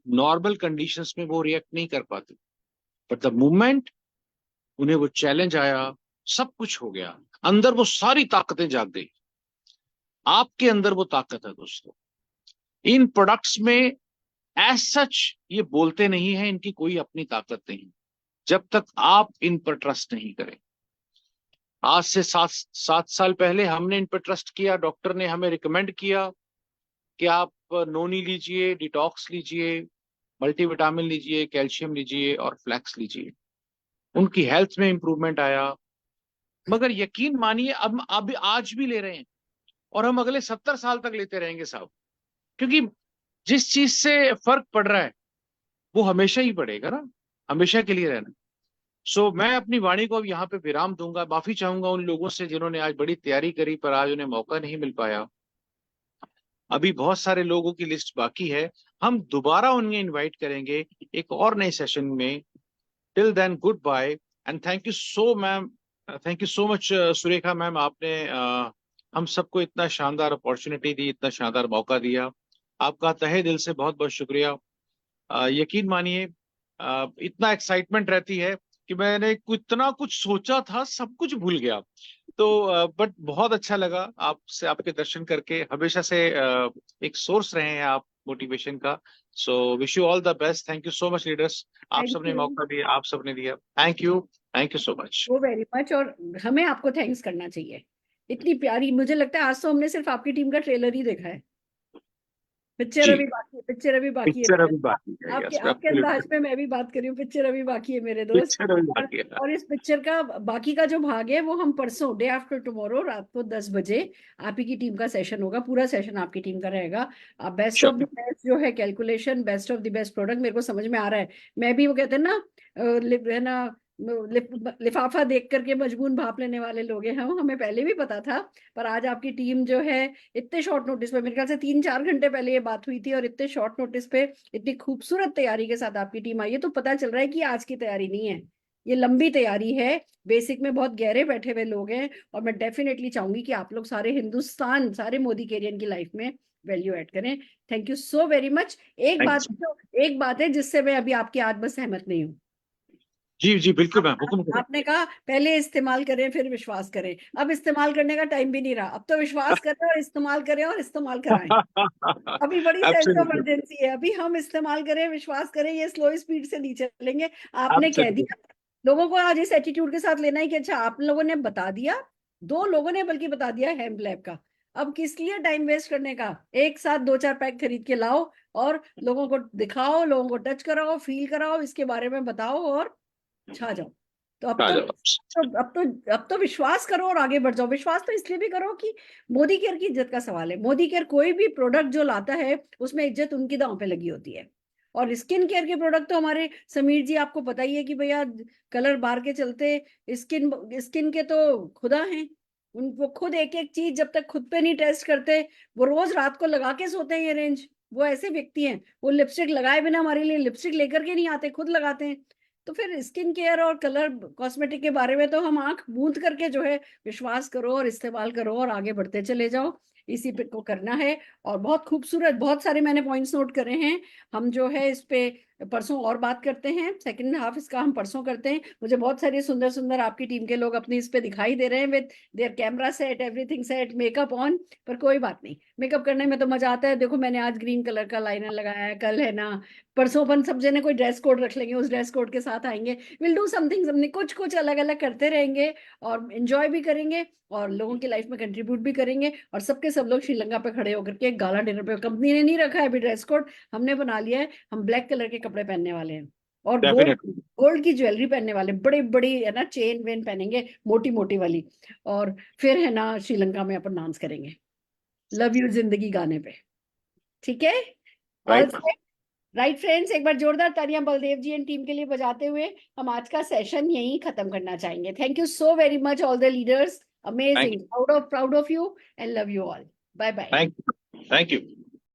नॉर्मल कंडीशंस में वो रिएक्ट नहीं कर पाती, बट द मोमेंट उन्हें वो चैलेंज आया, सब कुछ हो गया, अंदर वो सारी ताकतें जाग गई। आपके अंदर वो ताकत है दोस्तों। इन प्रोडक्ट्स में एज सच ये बोलते नहीं है, इनकी कोई अपनी ताकत नहीं, जब तक आप इन पर ट्रस्ट नहीं करें। आज से 7 साल पहले हमने इन पर ट्रस्ट किया, डॉक्टर ने हमें रिकमेंड किया कि आप नोनी लीजिए, डिटॉक्स लीजिए, मल्टीविटामिन लीजिए, कैल्शियम लीजिए और फ्लैक्स लीजिए। उनकी हेल्थ में इंप्रूवमेंट आया, मगर यकीन मानिए अब आज भी ले रहे हैं, और हम अगले 70 साल तक लेते रहेंगे साहब, क्योंकि जिस चीज से फर्क पड़ रहा है वो हमेशा ही पड़ेगा ना, हमेशा के लिए रहना। सो मैं अपनी वाणी को अब यहाँ पे विराम दूंगा। माफी चाहूंगा उन लोगों से जिन्होंने आज बड़ी तैयारी करी पर आज उन्हें मौका नहीं मिल पाया। अभी बहुत सारे लोगों की लिस्ट बाकी है, हम दोबारा उन्हें इनवाइट करेंगे एक और नए सेशन में। Till then good bye and thank you so much Surekha ma'am, आपने हम सबको इतना शानदार अपॉर्चुनिटी दी, इतना शानदार मौका दिया। आपका तहे दिल से बहुत बहुत शुक्रिया। यकीन मानिए इतना एक्साइटमेंट रहती है कि मैंने इतना कुछ सोचा था, सब कुछ भूल गया। तो बट बहुत अच्छा लगा आपसे, आपके दर्शन करके। हमेशा से एक सोर्स रहे हैं आप मोटिवेशन का। So wish you all the best. Thank you so much leaders, आप थैंक सबने यू मौका दिया, आप सबने दिया। Thank you so much. So very much. और हमें आपको थैंक्स करना चाहिए, इतनी प्यारी। मुझे लगता है आज तो हमने सिर्फ आपकी टीम का ट्रेलर ही देखा है, पिक्चर जी, अभी बाकी है, पिक्चर अभी बाकी है पिक्चर मेरे अभी बाकी है। आपके यस, आपके अंदाज में मैं भी बात कर रही हूँ, पिक्चर अभी बाकी है मेरे दोस्त। पिक्चर अभी और बाकी है। और इस पिक्चर का बाकी का जो भाग है वो हम परसों, डे आफ्टर टुमारो, रात को 10 बजे आप ही की टीम का सेशन होगा। पूरा सेशन आपकी टीम का रहेगा। आप best of the sure. Best जो है calculation, best of the best product, मेरे को समझ में आ रहा है। मैं भी, वो कहते हैं ना है ना, लिफाफा देख करके मजबून भाप लेने वाले लोग हैं हम, हमें पहले भी पता था। पर आज आपकी टीम जो है इतने शॉर्ट नोटिस पे, मेरे ख्याल से 3-4 घंटे पहले ये बात हुई थी, और इतने शॉर्ट नोटिस पे इतनी खूबसूरत तैयारी के साथ आपकी टीम आई है, तो पता चल रहा है कि आज की तैयारी नहीं है, ये लंबी तैयारी है। बेसिक में बहुत गहरे बैठे हुए लोग हैं, और मैं डेफिनेटली चाहूंगी कि आप लोग सारे हिंदुस्तान, सारे मोदी कैरियर की लाइफ में वैल्यू ऐड करें। Thank you so very much. एक बात है जिससे मैं अभी आपकी आज बस सहमत नहीं हूँ। जी जी बिल्कुल मैम, हुक्म करें। आपने कहा पहले इस्तेमाल करें फिर विश्वास करें, अब इस्तेमाल करने का टाइम भी नहीं रहा, अब तो विश्वास करें और इस्तेमाल करें और इस्तेमाल कराएं। अभी बड़ी सेंस ऑफ एब्सोल्युटली, अर्जेंसी है, अभी हम इस्तेमाल करें, विश्वास करें, ये स्लो स्पीड से नहीं चलेंगे। आपने कह एब्सोल्युटली। दिया, लोगों को आज इस एटीट्यूड के साथ लेना है कि अच्छा आप लोगों ने बता दिया, 2 लोगों ने बल्कि बता दिया हेम्प लैब का, अब किस लिए टाइम वेस्ट करने का। एक साथ 2-4 पैक खरीद के लाओ और लोगों को दिखाओ, लोगों को टच कराओ, फील कराओ, इसके बारे में बताओ और छा जाओ। तो आ जाओ। अब तो विश्वास करो और आगे बढ़ जाओ। विश्वास तो इसलिए भी करो कि मोदी केयर की इज्जत का सवाल है। मोदी केयर कोई भी प्रोडक्ट जो लाता है उसमें इज्जत उनकी दांव पे लगी होती है। और स्किन केयर के प्रोडक्ट तो हमारे समीर जी, आपको पता ही है कि भैया कलर बार के चलते स्किन के तो खुदा हैं। वो खुद एक एक चीज जब तक खुद पे नहीं टेस्ट करते, वो रोज रात को लगा के सोते हैं ये रेंज। वो ऐसे व्यक्ति हैं, वो लिपस्टिक लगाए बिना हमारे लिए लिपस्टिक लेकर के नहीं आते, खुद लगाते हैं। तो फिर स्किन केयर और कलर कॉस्मेटिक के बारे में तो हम आंख मूंद करके जो है विश्वास करो और इस्तेमाल करो और आगे बढ़ते चले जाओ, इसी पे को करना है। और बहुत खूबसूरत, बहुत सारे मैंने पॉइंट्स नोट करे हैं। हम जो है इस पे परसों और बात करते हैं, सेकंड हाफ इसका हम परसों करते हैं। मुझे बहुत सारे सुंदर सुंदर आपकी टीम के लोग अपनी इस पे दिखाई दे रहे हैं with their camera set, everything set, makeup on. पर कोई बात नहीं, मेकअप करने में तो मजा आता है। देखो मैंने आज ग्रीन कलर का लाइनर लगाया है, कल है ना, परसों अपन सब जने कोई ड्रेस कोड रख लेंगे, उस ड्रेस कोड के साथ आएंगे। विल डू समथिंग, हमने कुछ कुछ अलग अलग करते रहेंगे और एंजॉय भी करेंगे और लोगों की लाइफ में कंट्रीब्यूट भी करेंगे। और सबके सब लोग श्रीलंका पे खड़े होकर के गाला डिनर पे, कंपनी ने नहीं रखा है अभी ड्रेस कोड, हमने बना लिया है, हम ब्लैक कलर के कपड़े पहनने वाले हैं और डेफिनेटली। गोल्ड की ज्वेलरी पहनने वाले, बड़ी बड़ी है ना चेन वेन पहनेंगे, मोटी मोटी वाली। और फिर है ना श्रीलंका में अपन डांस करेंगे लव यू जिंदगी गाने पे। ठीक है, राइट। राइट फ्रेंड्स, एक बार जोरदार तालियां बलदेव जी एंड टीम के लिए बजाते हुए हम आज का सेशन यहीं खत्म करना चाहेंगे। Thank you so very much all the leaders, amazing, proud of you and love you all. Bye bye. Thank you.